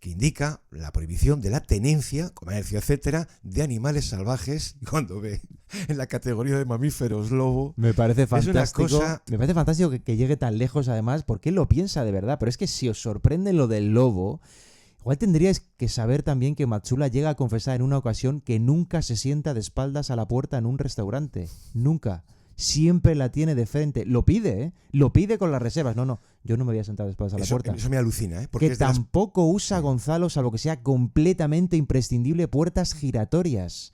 S5: que indica la prohibición de la tenencia, comercio, etcétera, de animales salvajes. Y cuando ve en la categoría de mamíferos lobo.
S1: Me parece
S5: Es una
S1: fantástico.
S5: cosa-
S1: Me parece fantástico que llegue tan lejos, además, porque él lo piensa de verdad. Pero es que si os sorprende lo del lobo, igual tendríais que saber también que Matsula llega a confesar en una ocasión que nunca se sienta de espaldas a la puerta en un restaurante. Nunca. Siempre la tiene de frente. Lo pide, ¿eh? Lo pide con las reservas. No, yo no me voy a sentar de espaldas a la puerta.
S5: Eso me alucina, ¿eh? Porque
S1: Que
S5: es de las-
S1: tampoco usa Gonzalo, salvo que sea completamente imprescindible, puertas giratorias.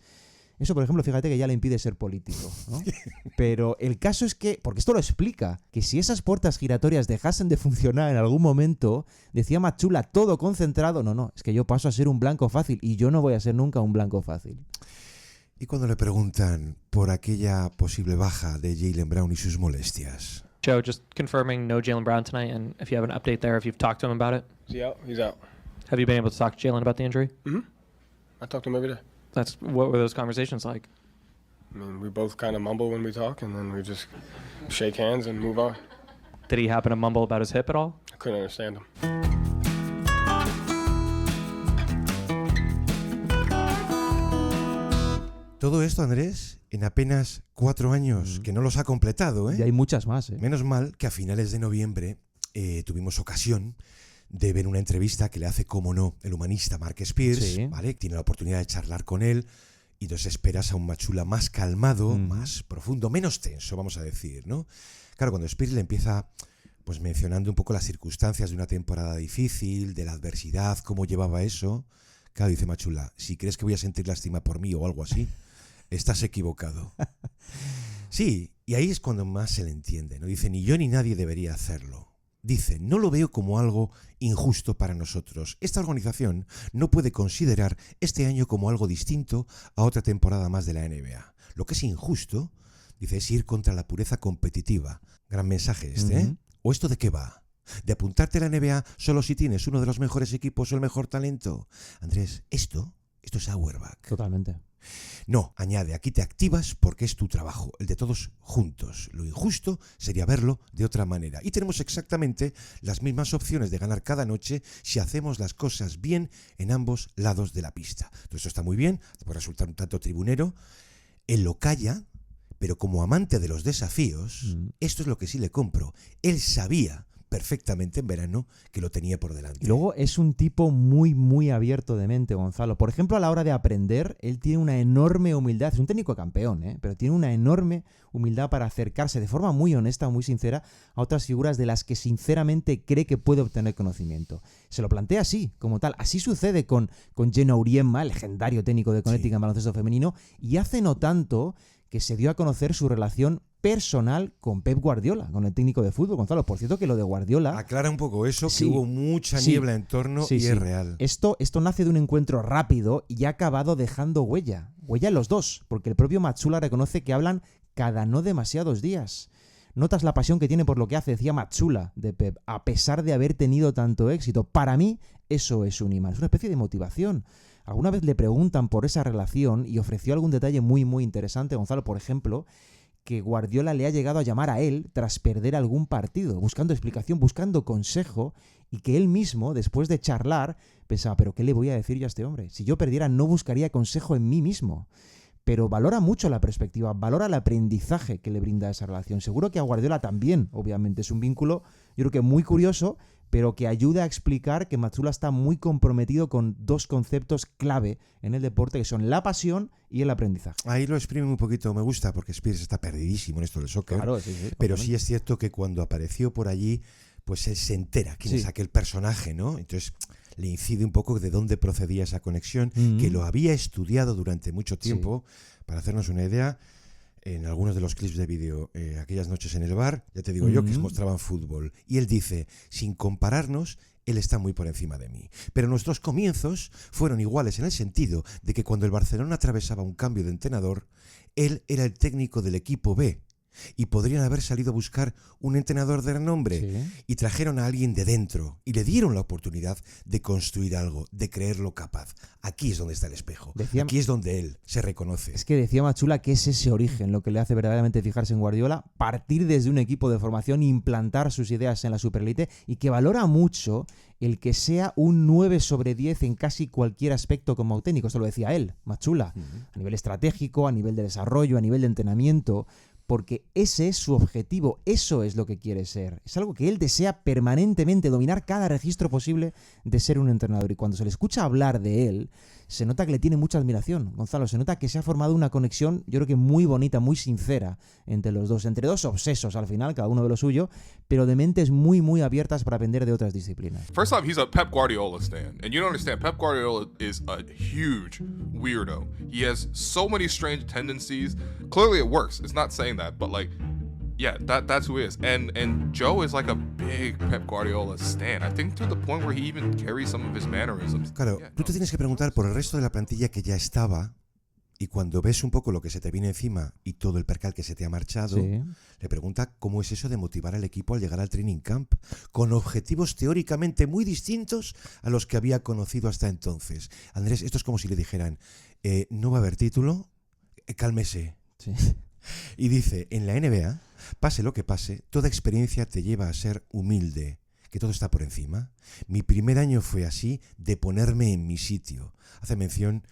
S1: Eso, por ejemplo, fíjate que ya le impide ser político, ¿no? Pero el caso es que, porque esto lo explica, que si esas puertas giratorias dejasen de funcionar en algún momento, decía Matsula, todo concentrado, no, es que yo paso a ser un blanco fácil y yo no voy a ser nunca un blanco fácil.
S5: Y cuando le preguntan por aquella posible baja de Jaylen Brown y sus molestias.
S9: Joe, just confirming no Jaylen Brown tonight, and if you have an update there, if you've talked to him about it.
S7: Is he out? He's out.
S9: Have you been able to talk to Jaylen about the injury?
S7: I talk to him every day.
S9: What were those conversations like?
S7: I mean, we both kind of mumble when we talk, and then we just shake hands and move on.
S9: Did he happen to mumble about his hip at all?
S7: I couldn't understand him.
S5: Todo esto, Andrés, en apenas 4 años, que no los ha completado, ¿eh?
S1: Y hay muchas más, ¿eh?
S5: Menos mal que a finales de noviembre tuvimos ocasión de ver una entrevista que le hace, como no, el humanista Mark Spears,
S1: Sí.
S5: ¿vale? Tiene la oportunidad de charlar con él y entonces esperas a un Matsula más calmado, más profundo, menos tenso, vamos a decir, ¿no? Claro, cuando Spears le empieza pues mencionando un poco las circunstancias de una temporada difícil, de la adversidad, cómo llevaba eso, claro, dice Matsula, si crees que voy a sentir lástima por mí o algo así, estás equivocado. Sí, y ahí es cuando más se le entiende, ¿no? Dice, ni yo ni nadie debería hacerlo. Dice, no lo veo como algo injusto para nosotros. Esta organización no puede considerar este año como algo distinto a otra temporada más de la NBA. Lo que es injusto, dice, es ir contra la pureza competitiva. Gran mensaje este, ¿eh? ¿O esto de qué va? ¿De apuntarte a la NBA solo si tienes uno de los mejores equipos o el mejor talento? Andrés, esto es Auerbach.
S1: Totalmente.
S5: No, añade, aquí te activas porque es tu trabajo, el de todos juntos. Lo injusto sería verlo de otra manera. Y tenemos exactamente las mismas opciones de ganar cada noche si hacemos las cosas bien en ambos lados de la pista. Todo esto está muy bien, te puede resultar un tanto tribunero. Él lo calla, pero como amante de los desafíos, esto es lo que sí le compro. Él sabía perfectamente en verano que lo tenía por delante.
S1: Y luego es un tipo muy, muy abierto de mente, Gonzalo. Por ejemplo, a la hora de aprender, él tiene una enorme humildad. Es un técnico campeón, pero tiene una enorme humildad para acercarse de forma muy honesta, muy sincera, a otras figuras de las que sinceramente cree que puede obtener conocimiento. Se lo plantea así, como tal. Así sucede con Geno Auriemma, el legendario técnico de Connecticut en baloncesto femenino, y hace no tanto que se dio a conocer su relación personal con Pep Guardiola, con el técnico de fútbol. Gonzalo, por cierto que lo de Guardiola...
S5: Aclara un poco eso,
S1: Sí.
S5: que hubo mucha
S1: Sí.
S5: niebla en torno
S1: Sí,
S5: y
S1: sí.
S5: es real.
S1: Esto nace de un encuentro rápido y ha acabado dejando huella. Huella en los dos, porque el propio Matsula reconoce que hablan cada no demasiados días. Notas la pasión que tiene por lo que hace, decía Matsula de Pep, a pesar de haber tenido tanto éxito. Para mí, eso es un imán, es una especie de motivación. Alguna vez le preguntan por esa relación y ofreció algún detalle muy, muy interesante, Gonzalo, por ejemplo, que Guardiola le ha llegado a llamar a él tras perder algún partido, buscando explicación, buscando consejo, y que él mismo, después de charlar, pensaba, ¿pero qué le voy a decir yo a este hombre? Si yo perdiera, no buscaría consejo en mí mismo. Pero valora mucho la perspectiva, valora el aprendizaje que le brinda esa relación. Seguro que a Guardiola también, obviamente, es un vínculo, yo creo que muy curioso, pero que ayuda a explicar que Matsula está muy comprometido con dos conceptos clave en el deporte, que son la pasión y el aprendizaje.
S5: Ahí lo exprime un poquito, me gusta, porque Spears está perdidísimo en esto del soccer.
S1: Claro, sí, sí,
S5: pero
S1: obviamente.
S5: sí es cierto que cuando apareció por allí, pues él se entera quién
S1: Sí.
S5: es aquel personaje, ¿no? Entonces le incide un poco de dónde procedía esa conexión, que lo había estudiado durante mucho tiempo. Para hacernos una idea, en algunos de los clips de vídeo, aquellas noches en el bar, ya te digo yo, que mostraban fútbol. Y él dice, sin compararnos, él está muy por encima de mí. Pero nuestros comienzos fueron iguales en el sentido de que cuando el Barcelona atravesaba un cambio de entrenador, él era el técnico del equipo B Y podrían haber salido a buscar un entrenador de renombre.
S1: Sí.
S5: Y trajeron a alguien de dentro. Y le dieron la oportunidad de construir algo, de creerlo capaz. Aquí es donde está el espejo. Aquí es donde él se reconoce.
S1: Es que decía Machula que es ese origen lo que le hace verdaderamente fijarse en Guardiola, partir desde un equipo de formación, implantar sus ideas en la Superelite, y que valora mucho el que sea un 9 sobre 10 en casi cualquier aspecto como técnico. Esto lo decía él, Machula, a nivel estratégico, a nivel de desarrollo, a nivel de entrenamiento, porque ese es su objetivo, eso es lo que quiere ser. Es algo que él desea permanentemente, dominar cada registro posible de ser un entrenador. Y cuando se le escucha hablar de él, se nota que le tiene mucha admiración, Gonzalo. Se nota que se ha formado una conexión, yo creo que muy bonita, muy sincera entre los dos. Entre dos obsesos al final, cada uno de lo suyo, pero de mentes muy, muy abiertas para aprender de otras disciplinas.
S10: First off, he's a Pep Guardiola stan. And you don't understand, Pep Guardiola is a huge weirdo. He has so many strange tendencies. Clearly it works. It's not saying that, but like, yeah, that's who he is. And Joe is like a big Pep Guardiola stan. I think to the point where he even carries some of his mannerisms.
S5: Claro, tú te tienes que preguntar por el resto de la plantilla que ya estaba, y cuando ves un poco lo que se te viene encima y todo el percal que se te ha marchado,
S1: Sí.
S5: le pregunta cómo es eso de motivar al equipo al llegar al training camp, con objetivos teóricamente muy distintos a los que había conocido hasta entonces. Andrés, esto es como si le dijeran, no va a haber título, cálmese.
S1: Sí.
S5: Y dice, en la NBA, pase lo que pase, toda experiencia te lleva a ser humilde, que todo está por encima. Mi primer año fue así, de ponerme en mi sitio. Hace mención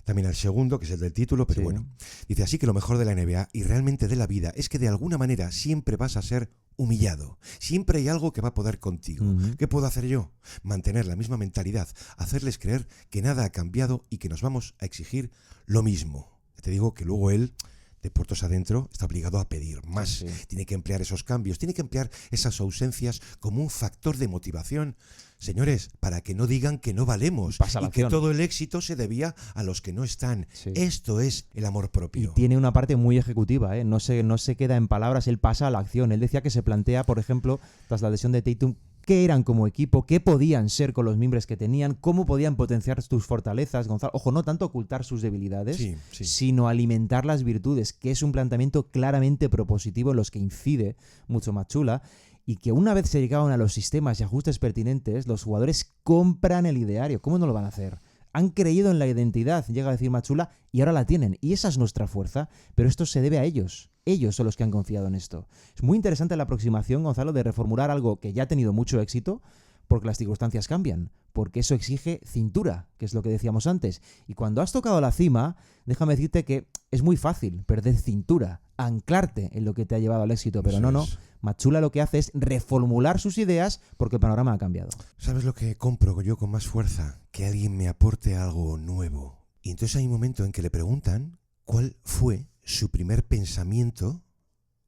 S5: también al segundo, que es el del título, pero
S1: Sí.
S5: bueno. Dice, así que lo mejor de la NBA y realmente de la vida es que de alguna manera siempre vas a ser humillado. Siempre hay algo que va a poder contigo.
S1: Ujú.
S5: ¿Qué puedo hacer yo? Mantener la misma mentalidad, hacerles creer que nada ha cambiado y que nos vamos a exigir lo mismo. Te digo que luego él, de puertos adentro, está obligado a pedir más.
S1: Sí.
S5: Tiene que emplear esos cambios, tiene que emplear esas ausencias como un factor de motivación. Señores, para que no digan que no valemos
S1: Pasa la
S5: y que
S1: acción.
S5: todo el éxito se debía a los que no están.
S1: Sí.
S5: Esto es el amor
S1: Y
S5: propio.
S1: tiene una parte muy ejecutiva, ¿eh? No se queda en palabras, él pasa a la acción. Él decía que se plantea, por ejemplo, tras la lesión de Tatum, qué eran como equipo, qué podían ser con los miembros que tenían, cómo podían potenciar sus fortalezas, Gonzalo. Ojo, no tanto ocultar sus debilidades,
S5: Sí, sí.
S1: sino alimentar las virtudes, que es un planteamiento claramente propositivo en los que incide mucho Machula, y que una vez se llegaban a los sistemas y ajustes pertinentes, los jugadores compran el ideario. ¿Cómo no lo van a hacer? Han creído en la identidad, llega a decir Machula, y ahora la tienen. Y esa es nuestra fuerza, pero esto se debe a ellos. Ellos son los que han confiado en esto. Es muy interesante la aproximación, Gonzalo, de reformular algo que ya ha tenido mucho éxito, porque las circunstancias cambian, porque eso exige cintura, que es lo que decíamos antes. Y cuando has tocado la cima, déjame decirte que es muy fácil perder cintura, anclarte en lo que te ha llevado al éxito, pero
S5: Eso
S1: no.
S5: es.
S1: Machula lo que hace es reformular sus ideas porque el panorama ha cambiado.
S5: ¿Sabes lo que compro yo con más fuerza? Que alguien me aporte algo nuevo. Y entonces hay un momento en que le preguntan cuál fue su primer pensamiento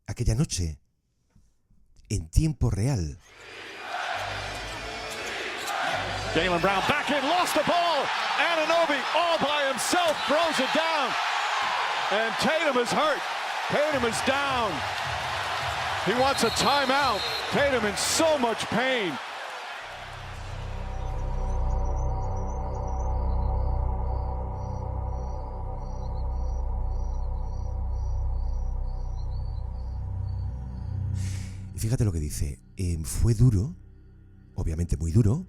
S5: aquella noche, en tiempo real.
S11: Jaylen Brown back in, lost the ball. Anunoby all by himself throws it down. And Tatum is hurt. Tatum is down. He wants a timeout. Tatum in so much pain.
S5: Y fíjate lo que dice. Fue duro, obviamente muy duro,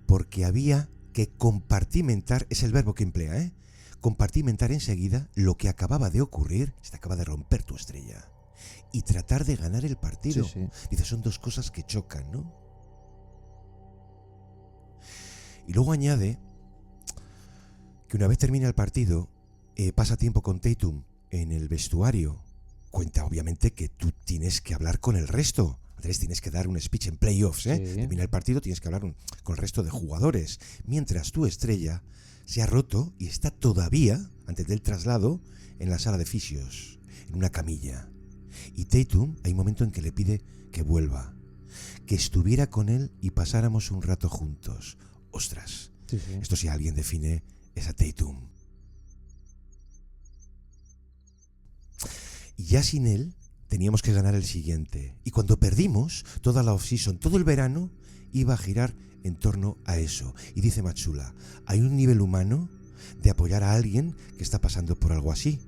S5: porque había que compartimentar, es el verbo que emplea, ¿eh? Compartimentar enseguida lo que acababa de ocurrir, se te acaba de romper tu estrella, y tratar de ganar el partido.
S1: Sí, sí.
S5: Dice, son dos cosas que chocan, ¿no? Y luego añade que una vez termina el partido, pasa tiempo con Tatum en el vestuario. Cuenta obviamente que tú tienes que hablar con el resto. Andrés, tienes que dar un speech en playoffs, ¿eh?
S1: Sí.
S5: Termina el partido, tienes que hablar con el resto de jugadores. Mientras tu estrella se ha roto y está todavía, antes del traslado, en la sala de fisios, en una camilla. Y Tatum, hay un momento en que le pide que vuelva, que estuviera con él y pasáramos un rato juntos. Ostras,
S1: Sí, sí.
S5: esto si alguien define es a Tatum. Y ya sin él teníamos que ganar el siguiente. Y cuando perdimos, toda la off-season, todo el verano, iba a girar en torno a eso. Y dice Machula, hay un nivel humano de apoyar a alguien que está pasando por algo así.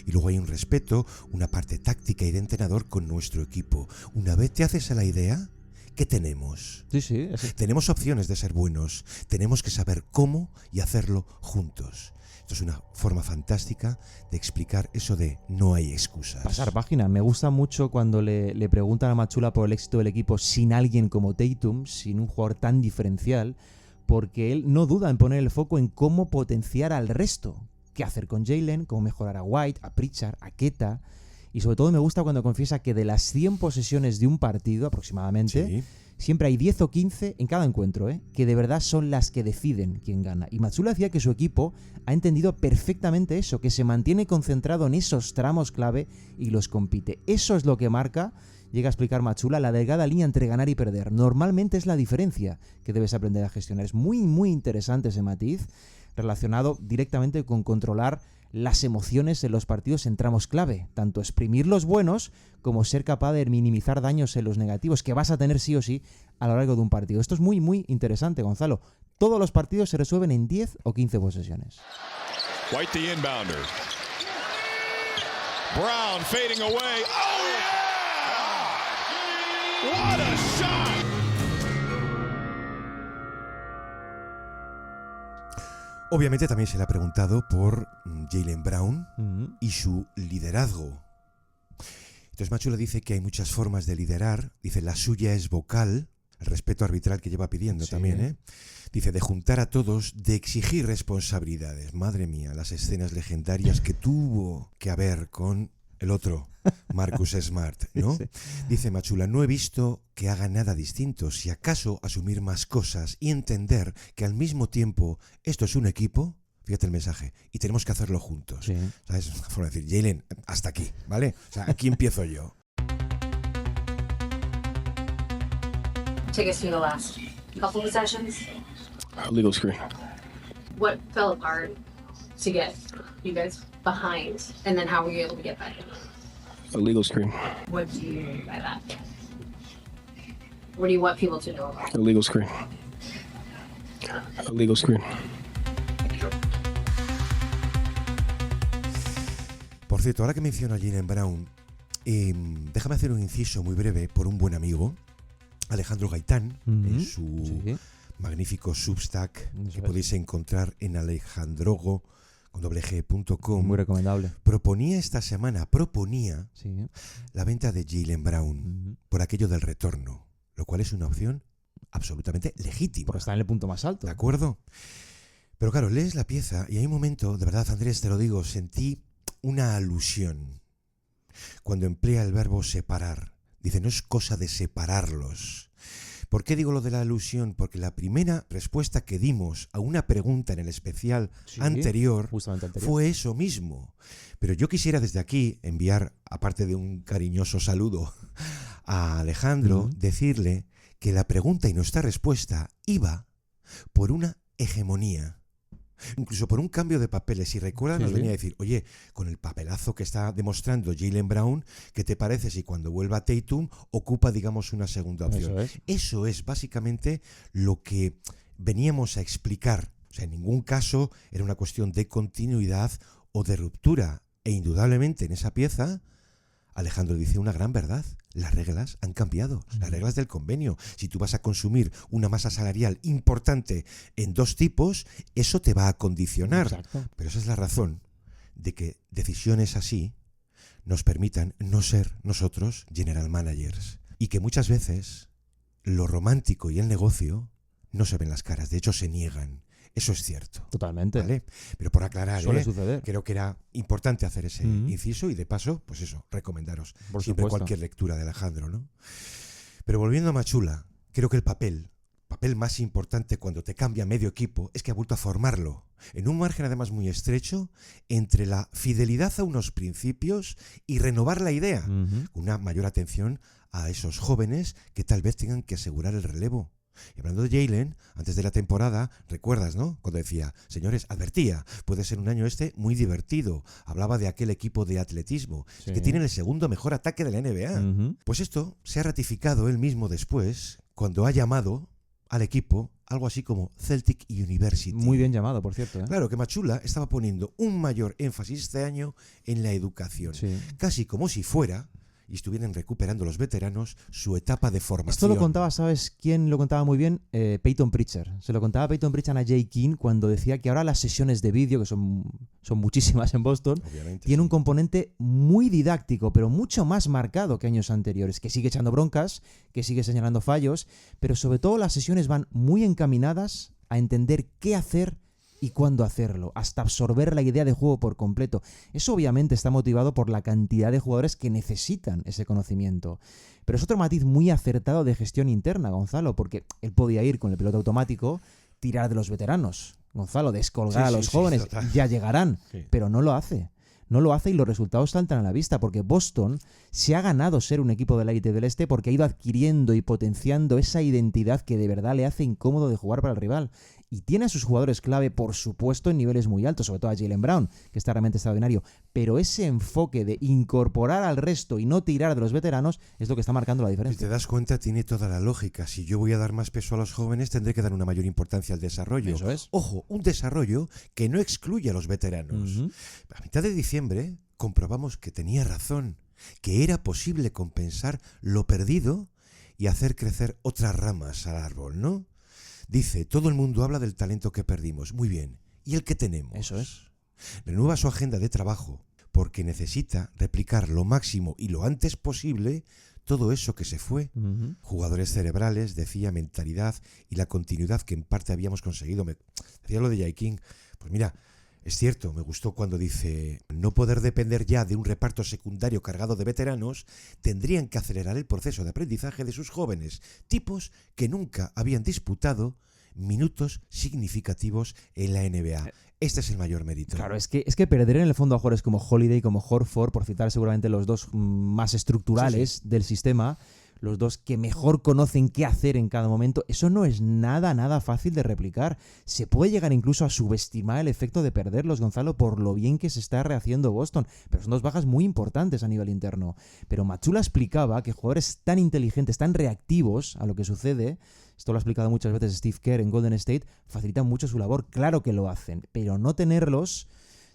S5: Y luego hay un respeto, una parte táctica y de entrenador con nuestro equipo. Una vez te haces a la idea, ¿qué tenemos?
S1: Sí.
S5: Tenemos opciones de ser buenos. Tenemos que saber cómo y hacerlo juntos. Esto es una forma fantástica de explicar eso de no hay excusas.
S1: Pasar página. Me gusta mucho cuando le preguntan a Macula por el éxito del equipo sin alguien como Tatum, sin un jugador tan diferencial, porque él no duda en poner el foco en cómo potenciar al resto. ¿Qué hacer con Jalen? ¿Cómo mejorar a White, a Pritchard, a Queta? Y sobre todo me gusta cuando confiesa que de las 100 posesiones de un partido aproximadamente, siempre hay 10 o 15 en cada encuentro, que de verdad son las que deciden quién gana. Y Macula decía que su equipo ha entendido perfectamente eso, que se mantiene concentrado en esos tramos clave y los compite. Eso es lo que marca, llega a explicar Macula, la delgada línea entre ganar y perder. Normalmente es la diferencia que debes aprender a gestionar. Es muy, muy interesante ese matiz relacionado directamente con controlar las emociones en los partidos en tramos clave, tanto exprimir los buenos como ser capaz de minimizar daños en los negativos que vas a tener sí o sí a lo largo de un partido. Esto es muy, muy interesante, Gonzalo. Todos los partidos se resuelven en 10 o 15 posesiones.
S11: White the inbounder. Brown fading away. Oh yeah! What a shot!
S5: Obviamente también se le ha preguntado por Jaylen Brown y su liderazgo. Entonces Macula dice que hay muchas formas de liderar. Dice, la suya es vocal, el respeto arbitral que lleva pidiendo también, Dice, de juntar a todos, de exigir responsabilidades. Madre mía, las escenas legendarias que tuvo que haber con el otro, Marcus Smart, ¿no? Sí. Dice Macula, no he visto que haga nada distinto, si acaso asumir más cosas y entender que al mismo tiempo esto es un equipo, fíjate el mensaje, y tenemos que hacerlo juntos. Sí. ¿Sabes? Es una forma de decir, Jalen, hasta aquí, ¿vale? O sea, aquí empiezo yo.
S12: Take us through the last couple of sessions.
S7: Legal screen.
S12: What fell apart to get you guys behind, and then how were you able to get back in?
S7: A legal screen.
S12: What do you mean by that? What do you want people to know about?
S7: A legal screen. A legal screen.
S5: Por cierto, ahora que menciono a Jaylen Brown, déjame hacer un inciso muy breve por un buen amigo, Alejandro Gaitán, en su magnífico Substack que podéis encontrar en alejandrogo.com.
S1: Muy recomendable.
S5: Proponía la venta de Jaylen Brown por aquello del retorno, lo cual es una opción absolutamente legítima.
S1: Porque está en el punto más alto.
S5: ¿De acuerdo? Pero claro, lees la pieza y hay un momento, de verdad, Andrés, te lo digo, sentí una alusión cuando emplea el verbo separar. Dice, no es cosa de separarlos. ¿Por qué digo lo de la alusión? Porque la primera respuesta que dimos a una pregunta en el especial anterior fue eso mismo. Pero yo quisiera desde aquí enviar, aparte de un cariñoso saludo a Alejandro, decirle que la pregunta y nuestra respuesta iba por una hegemonía. Incluso por un cambio de papeles. Si recuerdas, nos venía a decir, oye, con el papelazo que está demostrando Jaylen Brown, ¿qué te parece si cuando vuelva Tatum ocupa, digamos, una segunda opción? Eso es básicamente lo que veníamos a explicar. O sea, en ningún caso era una cuestión de continuidad o de ruptura. E indudablemente en esa pieza, Alejandro dice una gran verdad. Las reglas han cambiado, las reglas del convenio. Si tú vas a consumir una masa salarial importante en dos tipos, eso te va a condicionar. Exacto. Pero esa es la razón de que decisiones así nos permitan no ser nosotros general managers. Y que muchas veces lo romántico y el negocio no se ven las caras, de hecho se niegan. Eso es cierto.
S1: Totalmente.
S5: ¿Vale? Pero por aclarar,
S1: suele suceder.
S5: Creo que era importante hacer ese inciso y de paso, pues eso, recomendaros siempre cualquier lectura de Alejandro, ¿no? Pero volviendo a Macula, creo que el papel más importante cuando te cambia medio equipo es que ha vuelto a formarlo en un margen además muy estrecho entre la fidelidad a unos principios y renovar la idea, con una mayor atención a esos jóvenes que tal vez tengan que asegurar el relevo. Y hablando de Jaylen, antes de la temporada, recuerdas, ¿no? Cuando decía, señores, advertía, puede ser un año muy divertido. Hablaba de aquel equipo de atletismo, que tiene el segundo mejor ataque de la NBA. Pues esto se ha ratificado él mismo después, cuando ha llamado al equipo algo así como Celtic University.
S1: Muy bien llamado, por cierto.
S5: Claro, que Matsula estaba poniendo un mayor énfasis este año en la educación.
S1: Sí.
S5: Casi como si fuera, y estuvieran recuperando los veteranos, su etapa de formación.
S1: Esto lo contaba, ¿sabes quién lo contaba muy bien? Peyton Pritchard. Se lo contaba Peyton Pritchard a Jay King cuando decía que ahora las sesiones de vídeo, que son muchísimas en Boston, tiene un componente muy didáctico, pero mucho más marcado que años anteriores, que sigue echando broncas, que sigue señalando fallos, pero sobre todo las sesiones van muy encaminadas a entender qué hacer y cuándo hacerlo, hasta absorber la idea de juego por completo. Eso obviamente está motivado por la cantidad de jugadores que necesitan ese conocimiento. Pero es otro matiz muy acertado de gestión interna, Gonzalo, porque él podía ir con el piloto automático, tirar de los veteranos. Gonzalo, descolgar a los jóvenes, ya llegarán, pero no lo hace. No lo hace y los resultados saltan a la vista, porque Boston se ha ganado ser un equipo de la élite del este porque ha ido adquiriendo y potenciando esa identidad que de verdad le hace incómodo de jugar para el rival. Y tiene a sus jugadores clave, por supuesto, en niveles muy altos, sobre todo a Jaylen Brown, que está realmente extraordinario. Pero ese enfoque de incorporar al resto y no tirar de los veteranos es lo que está marcando la diferencia.
S5: Si te das cuenta, tiene toda la lógica. Si yo voy a dar más peso a los jóvenes, tendré que dar una mayor importancia al desarrollo.
S1: Eso es.
S5: Ojo, un desarrollo que no excluye a los veteranos. A mitad de diciembre comprobamos que tenía razón, que era posible compensar lo perdido y hacer crecer otras ramas al árbol, ¿no? Dice, todo el mundo habla del talento que perdimos. Muy bien. ¿Y el que tenemos?
S1: Eso es.
S5: Renueva su agenda de trabajo porque necesita replicar lo máximo y lo antes posible todo eso que se fue. Jugadores cerebrales, decía, mentalidad y la continuidad que en parte habíamos conseguido. Decía lo de Jay King. Pues mira, es cierto, me gustó cuando dice no poder depender ya de un reparto secundario cargado de veteranos, tendrían que acelerar el proceso de aprendizaje de sus jóvenes, tipos que nunca habían disputado minutos significativos en la NBA. Este es el mayor mérito.
S1: Claro, es que perder en el fondo a jugadores como Holiday, como Horford, por citar seguramente los dos más estructurales del sistema, los dos que mejor conocen qué hacer en cada momento, eso no es nada fácil de replicar. Se puede llegar incluso a subestimar el efecto de perderlos, Gonzalo, por lo bien que se está rehaciendo Boston, pero son dos bajas muy importantes a nivel interno. Pero Matsula explicaba que jugadores tan inteligentes, tan reactivos a lo que sucede, esto lo ha explicado muchas veces Steve Kerr en Golden State, facilitan mucho su labor. Claro que lo hacen, pero no tenerlos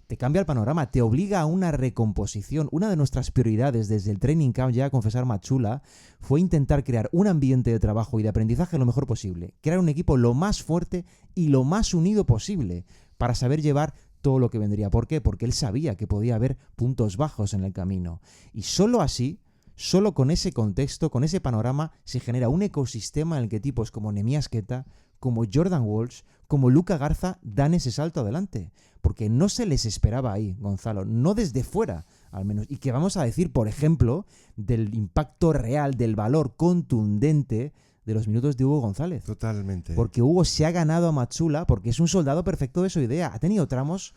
S1: te cambia el panorama, te obliga a una recomposición. Una de nuestras prioridades desde el training camp, ya a confesar Matsula, fue intentar crear un ambiente de trabajo y de aprendizaje lo mejor posible. Crear un equipo lo más fuerte y lo más unido posible para saber llevar todo lo que vendría. ¿Por qué? Porque él sabía que podía haber puntos bajos en el camino. Y solo así, solo con ese contexto, con ese panorama, se genera un ecosistema en el que tipos como Neemias Queta, como Jordan Walsh, como Luka Garza dan ese salto adelante. Porque no se les esperaba ahí, Gonzalo, no desde fuera, al menos. Y que vamos a decir, por ejemplo, del impacto real, del valor contundente de los minutos de Hugo González.
S5: Totalmente.
S1: Porque Hugo se ha ganado a Matsula porque es un soldado perfecto de su idea. Ha tenido tramos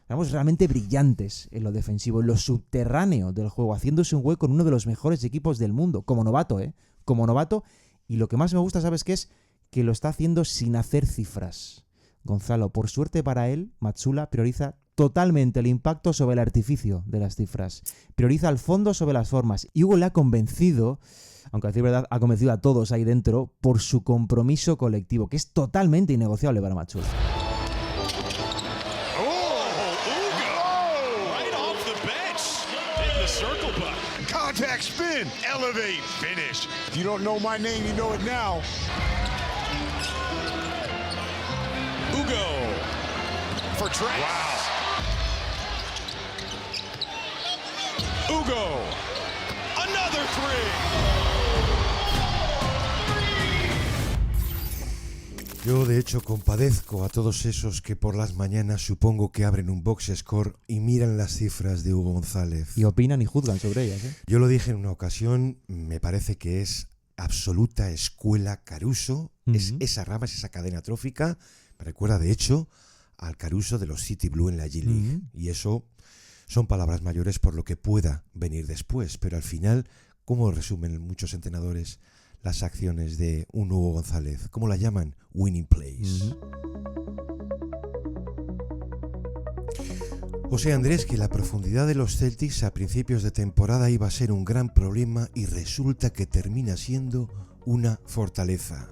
S1: realmente brillantes en lo defensivo, en lo subterráneo del juego, haciéndose un hueco con uno de los mejores equipos del mundo, como novato, como novato. Y lo que más me gusta, ¿sabes qué es? Que lo está haciendo sin hacer cifras. Gonzalo, por suerte para él, Matsula prioriza totalmente el impacto sobre el artificio de las cifras. Prioriza el fondo sobre las formas. Y Hugo le ha convencido, aunque a decir verdad, ha convencido a todos ahí dentro por su compromiso colectivo, que es totalmente innegociable para Matsula.
S11: Contact spin, elevate, finish. If you don't know my name, you know it now. Ugo for Trace. Wow. Ugo, another three.
S5: Yo, de hecho, compadezco a todos esos que por las mañanas supongo que abren un box score y miran las cifras de Hugo González.
S1: Y opinan y juzgan sobre ellas.
S5: Yo lo dije en una ocasión, me parece que es absoluta escuela Caruso. Es esa rama, es esa cadena trófica. Me recuerda, de hecho, al Caruso de los City Blue en la G-League. Y eso son palabras mayores por lo que pueda venir después. Pero al final, ¿cómo resumen muchos entrenadores las acciones de un Hugo González? ¿Cómo la llaman? Winning plays. O sea, Andrés, que la profundidad de los Celtics a principios de temporada iba a ser un gran problema y resulta que termina siendo una fortaleza.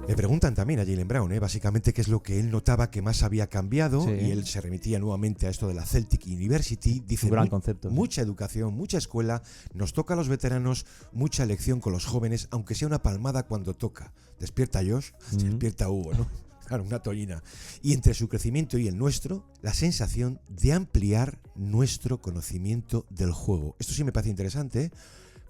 S5: Le preguntan también a Jaylen Brown, básicamente qué es lo que él notaba que más había cambiado,
S1: Sí.
S5: y él se remitía nuevamente a esto de la Celtic University. Dice,
S1: Un gran concepto.
S5: mucha educación, mucha escuela, nos toca a los veteranos, mucha lección con los jóvenes, aunque sea una palmada cuando toca. Despierta Josh, despierta Hugo, ¿no? Claro, una tollina. Y entre su crecimiento y el nuestro, la sensación de ampliar nuestro conocimiento del juego. Esto sí me parece interesante,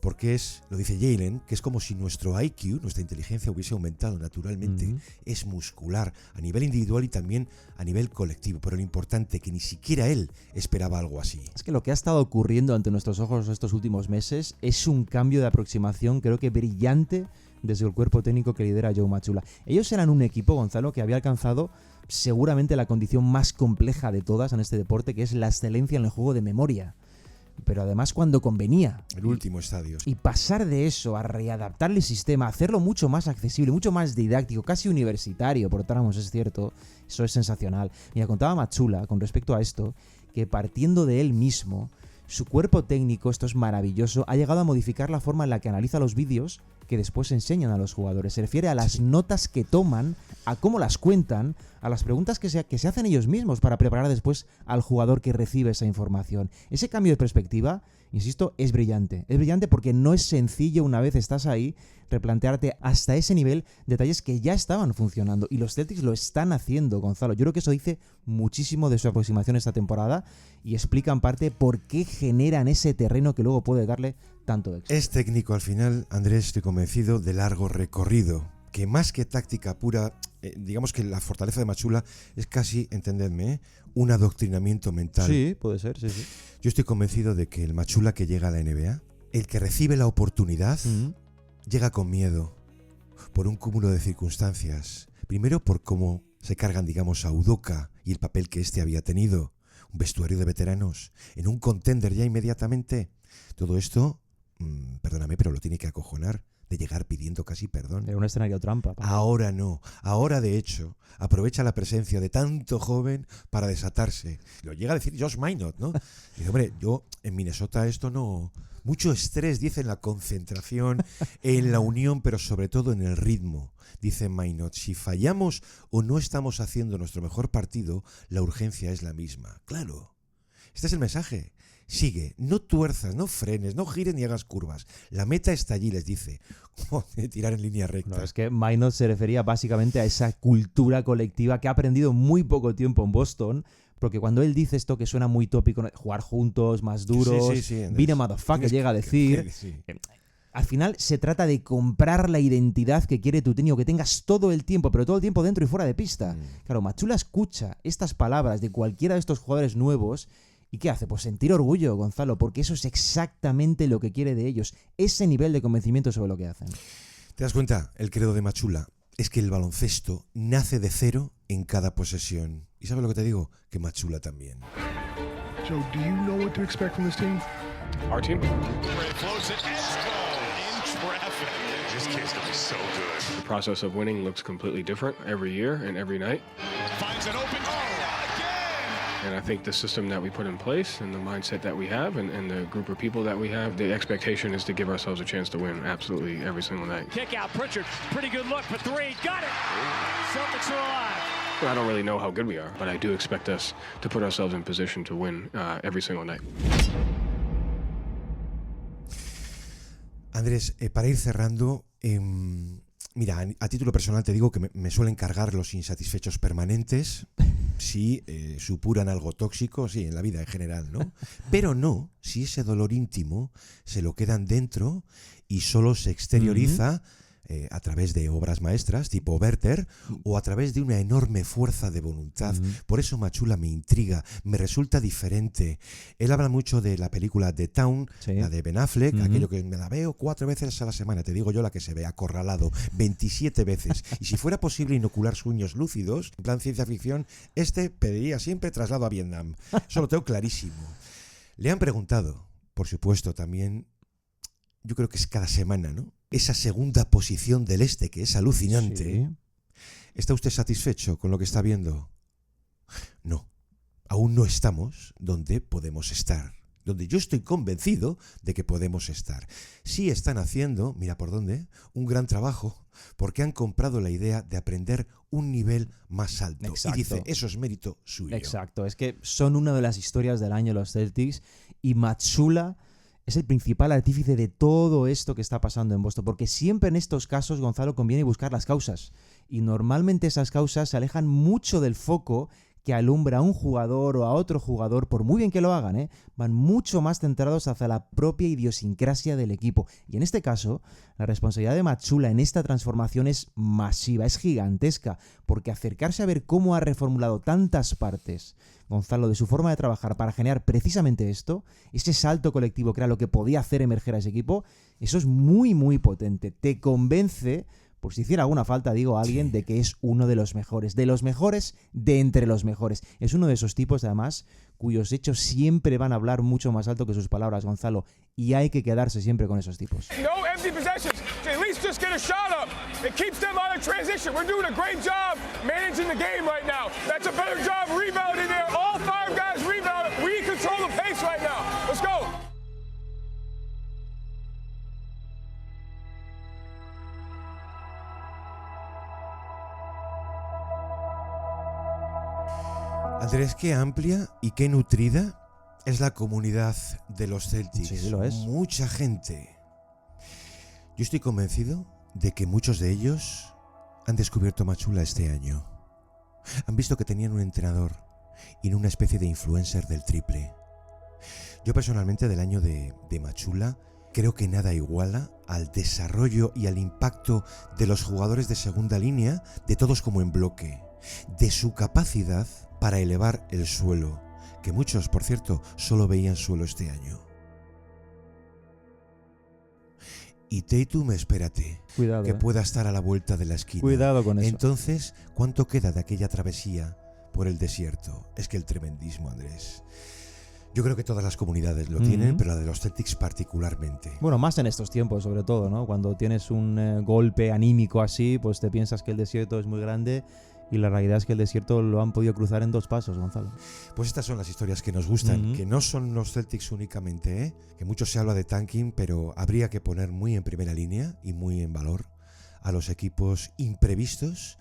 S5: porque lo dice Jaylen, que es como si nuestro IQ, nuestra inteligencia, hubiese aumentado naturalmente. Es muscular a nivel individual y también a nivel colectivo, pero lo importante es que ni siquiera él esperaba algo así.
S1: Es que lo que ha estado ocurriendo ante nuestros ojos estos últimos meses es un cambio de aproximación, creo que brillante, desde el cuerpo técnico que lidera Joe Mazzulla. Ellos eran un equipo, Gonzalo, que había alcanzado seguramente la condición más compleja de todas en este deporte, que es la excelencia en el juego de memoria. Pero además cuando convenía.
S5: El último estadio.
S1: Y pasar de eso a readaptarle el sistema, a hacerlo mucho más accesible, mucho más didáctico, casi universitario, por tramos, es cierto, eso es sensacional. Mira, contaba Mazzulla con respecto a esto, que partiendo de él mismo, su cuerpo técnico, esto es maravilloso, ha llegado a modificar la forma en la que analiza los vídeos que después enseñan a los jugadores. Se refiere a las notas que toman, a cómo las cuentan, a las preguntas que se hacen ellos mismos para preparar después al jugador que recibe esa información. Ese cambio de perspectiva, insisto, es brillante. Es brillante porque no es sencillo, una vez estás ahí, replantearte hasta ese nivel detalles que ya estaban funcionando. Y los Celtics lo están haciendo, Gonzalo. Yo creo que eso dice muchísimo de su aproximación esta temporada y explica en parte por qué generan ese terreno que luego puede darle tanto éxito.
S5: Es técnico al final, Andrés, estoy convencido, de largo recorrido, que más que táctica pura, digamos que la fortaleza de Mazzulla es casi, entendedme, un adoctrinamiento mental.
S1: Sí, puede ser, sí.
S5: Yo estoy convencido de que el Mazzulla que llega a la NBA, el que recibe la oportunidad, llega con miedo, por un cúmulo de circunstancias. Primero por cómo se cargan, digamos, a Udoka y el papel que éste había tenido, un vestuario de veteranos, en un contender ya inmediatamente. Todo esto, perdóname, pero lo tiene que acojonar, de llegar pidiendo casi perdón.
S1: Era un escenario trampa.
S5: Ahora no. Ahora, de hecho, aprovecha la presencia de tanto joven para desatarse. Lo llega a decir Josh Minot, ¿no? Dice, hombre, yo en Minnesota esto no... Mucho estrés, dice, en la concentración, en la unión, pero sobre todo en el ritmo. Dice Minot, si fallamos o no estamos haciendo nuestro mejor partido, la urgencia es la misma. Claro. Este es el mensaje. Sigue, no tuerzas, no frenes, no gires ni hagas curvas. La meta está allí, les dice. Como tirar en línea recta.
S1: No, es que Minot se refería básicamente a esa cultura colectiva que ha aprendido muy poco tiempo en Boston, porque cuando él dice esto que suena muy tópico, jugar juntos, más duros, beat a motherfucker, llega a decir... Al final se trata de comprar la identidad que quiere tu técnico, que tengas todo el tiempo, pero todo el tiempo dentro y fuera de pista. Claro, Mazzulla escucha estas palabras de cualquiera de estos jugadores nuevos. ¿Y qué hace? Pues sentir orgullo, Gonzalo, porque eso es exactamente lo que quiere de ellos, ese nivel de convencimiento sobre lo que hacen.
S5: ¿Te das cuenta? El credo de Mazzulla es que el baloncesto nace de cero en cada posesión. ¿Y sabes lo que te digo? Que Mazzulla también.
S13: Joe, do you know what to expect from this team?
S7: Our team?
S11: This kid's gonna be so good.
S7: The process of winning looks completely different every year and every night.
S11: Finds an open again.
S7: And I think the system that we put in place and the mindset that we have and the group of people that we have, the expectation is to give ourselves a chance to win absolutely every single night.
S11: Kick out, Pritchard. Pretty good look for three. Got it. Celtics are alive.
S7: I don't really know how good we are, but I do expect us to put ourselves in position to win every single night.
S5: Andrés, para ir cerrando, mira, a título personal te digo que me suelen cargar los insatisfechos permanentes, si supuran algo tóxico, sí, en la vida en general, ¿no? Pero no si ese dolor íntimo se lo quedan dentro y solo se exterioriza a través de obras maestras tipo Werther o a través de una enorme fuerza de voluntad. Por eso Mazzulla me intriga, me resulta diferente. Él habla mucho de la película The Town, la de Ben Affleck, aquello que me la veo 4 veces a la semana, te digo yo la que se ve acorralado 27 veces. Y si fuera posible inocular sueños lúcidos, en plan ciencia ficción, pediría siempre traslado a Vietnam. Eso lo tengo clarísimo. Le han preguntado, por supuesto, también, yo creo que es cada semana, ¿no? Esa segunda posición del este, que es alucinante.
S1: Sí.
S5: ¿Está usted satisfecho con lo que está viendo? No, aún no estamos donde podemos estar. donde yo estoy convencido de que podemos estar. Sí están haciendo, mira por dónde, un gran trabajo, porque han comprado la idea de aprender un nivel más alto.
S1: Exacto.
S5: Y dice, eso es mérito suyo.
S1: Exacto, es que son una de las historias del año los Celtics y Mazzulla es el principal artífice de todo esto que está pasando en Boston, porque siempre en estos casos, Gonzalo, conviene buscar las causas y normalmente esas causas se alejan mucho del foco que alumbra a un jugador o a otro jugador, por muy bien que lo hagan, van mucho más centrados hacia la propia idiosincrasia del equipo. Y en este caso, la responsabilidad de Mazzulla en esta transformación es masiva, es gigantesca, porque acercarse a ver cómo ha reformulado tantas partes, Gonzalo, de su forma de trabajar para generar precisamente esto, ese salto colectivo que era lo que podía hacer emerger a ese equipo, eso es muy, muy potente. Te convence, por si hiciera alguna falta, digo a alguien, de que es uno de los mejores de entre los mejores. Es uno de esos tipos, además, cuyos hechos siempre van a hablar mucho más alto que sus palabras, Gonzalo, y hay que quedarse siempre con esos tipos.
S11: No empty possessions. At least just get a shot up. It keeps them out of transition. We're doing a great job managing the game right now. That's a better job rebounding there. All 5 guys rebound. We control the pace right now. Let's go.
S5: Andrés, qué amplia y qué nutrida es la comunidad de los Celtics.
S1: Sí, lo es.
S5: Mucha gente. Yo estoy convencido de que muchos de ellos han descubierto Mazzulla este año. Han visto que tenían un entrenador y no una especie de influencer del triple. Yo personalmente del año de Mazzulla creo que nada iguala al desarrollo y al impacto de los jugadores de segunda línea, de todos como en bloque, de su capacidad para elevar el suelo, que muchos, por cierto, solo veían suelo este año. Y Tatum, espérate,
S1: Cuidado,
S5: que pueda estar a la vuelta de la esquina.
S1: Cuidado con eso.
S5: Entonces, ¿cuánto queda de aquella travesía por el desierto? Es que el tremendismo, Andrés. Yo creo que todas las comunidades lo tienen, pero la de los Celtics particularmente.
S1: Bueno, más en estos tiempos, sobre todo, ¿no? Cuando tienes un golpe anímico así, pues te piensas que el desierto es muy grande y la realidad es que el desierto lo han podido cruzar en 2 pasos, Gonzalo.
S5: Pues estas son las historias que nos gustan, que no son los Celtics únicamente, que mucho se habla de tanking, pero habría que poner muy en primera línea y muy en valor a los equipos imprevistos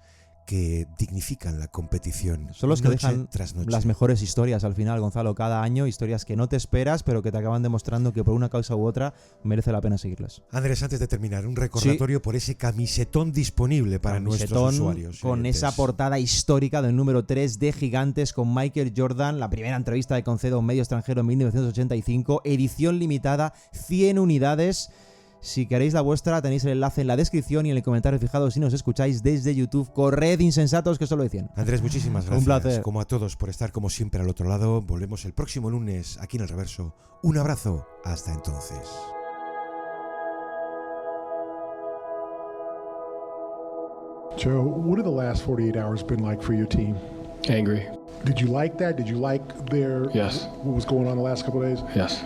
S5: que dignifican la competición.
S1: Son los que
S5: noche
S1: dejan
S5: tras noche.
S1: las mejores historias al final, Gonzalo, cada año, historias que no te esperas, pero que te acaban demostrando que por una causa u otra merece la pena seguirlas.
S5: Andrés, antes de terminar, un recordatorio por ese camisetón disponible para nuestros usuarios.
S1: Con esa portada histórica del número 3 de Gigantes con Michael Jordan, la primera entrevista que concede a un medio extranjero en 1985, edición limitada, 100 unidades. Si queréis la vuestra, tenéis el enlace en la descripción y en el comentario fijado si nos escucháis desde YouTube. Corred, insensatos, que solo dicen.
S5: Andrés, muchísimas gracias.
S1: Un placer.
S5: Como a todos por estar como siempre al otro lado. Volvemos el próximo lunes aquí en El Reverso. Un abrazo. Hasta entonces.
S13: Joe, what have the last 48 hours been like for your team?
S7: Angry.
S13: Did you like that? Did you like
S7: Yes.
S13: what was going on the last couple of days?
S7: Yes.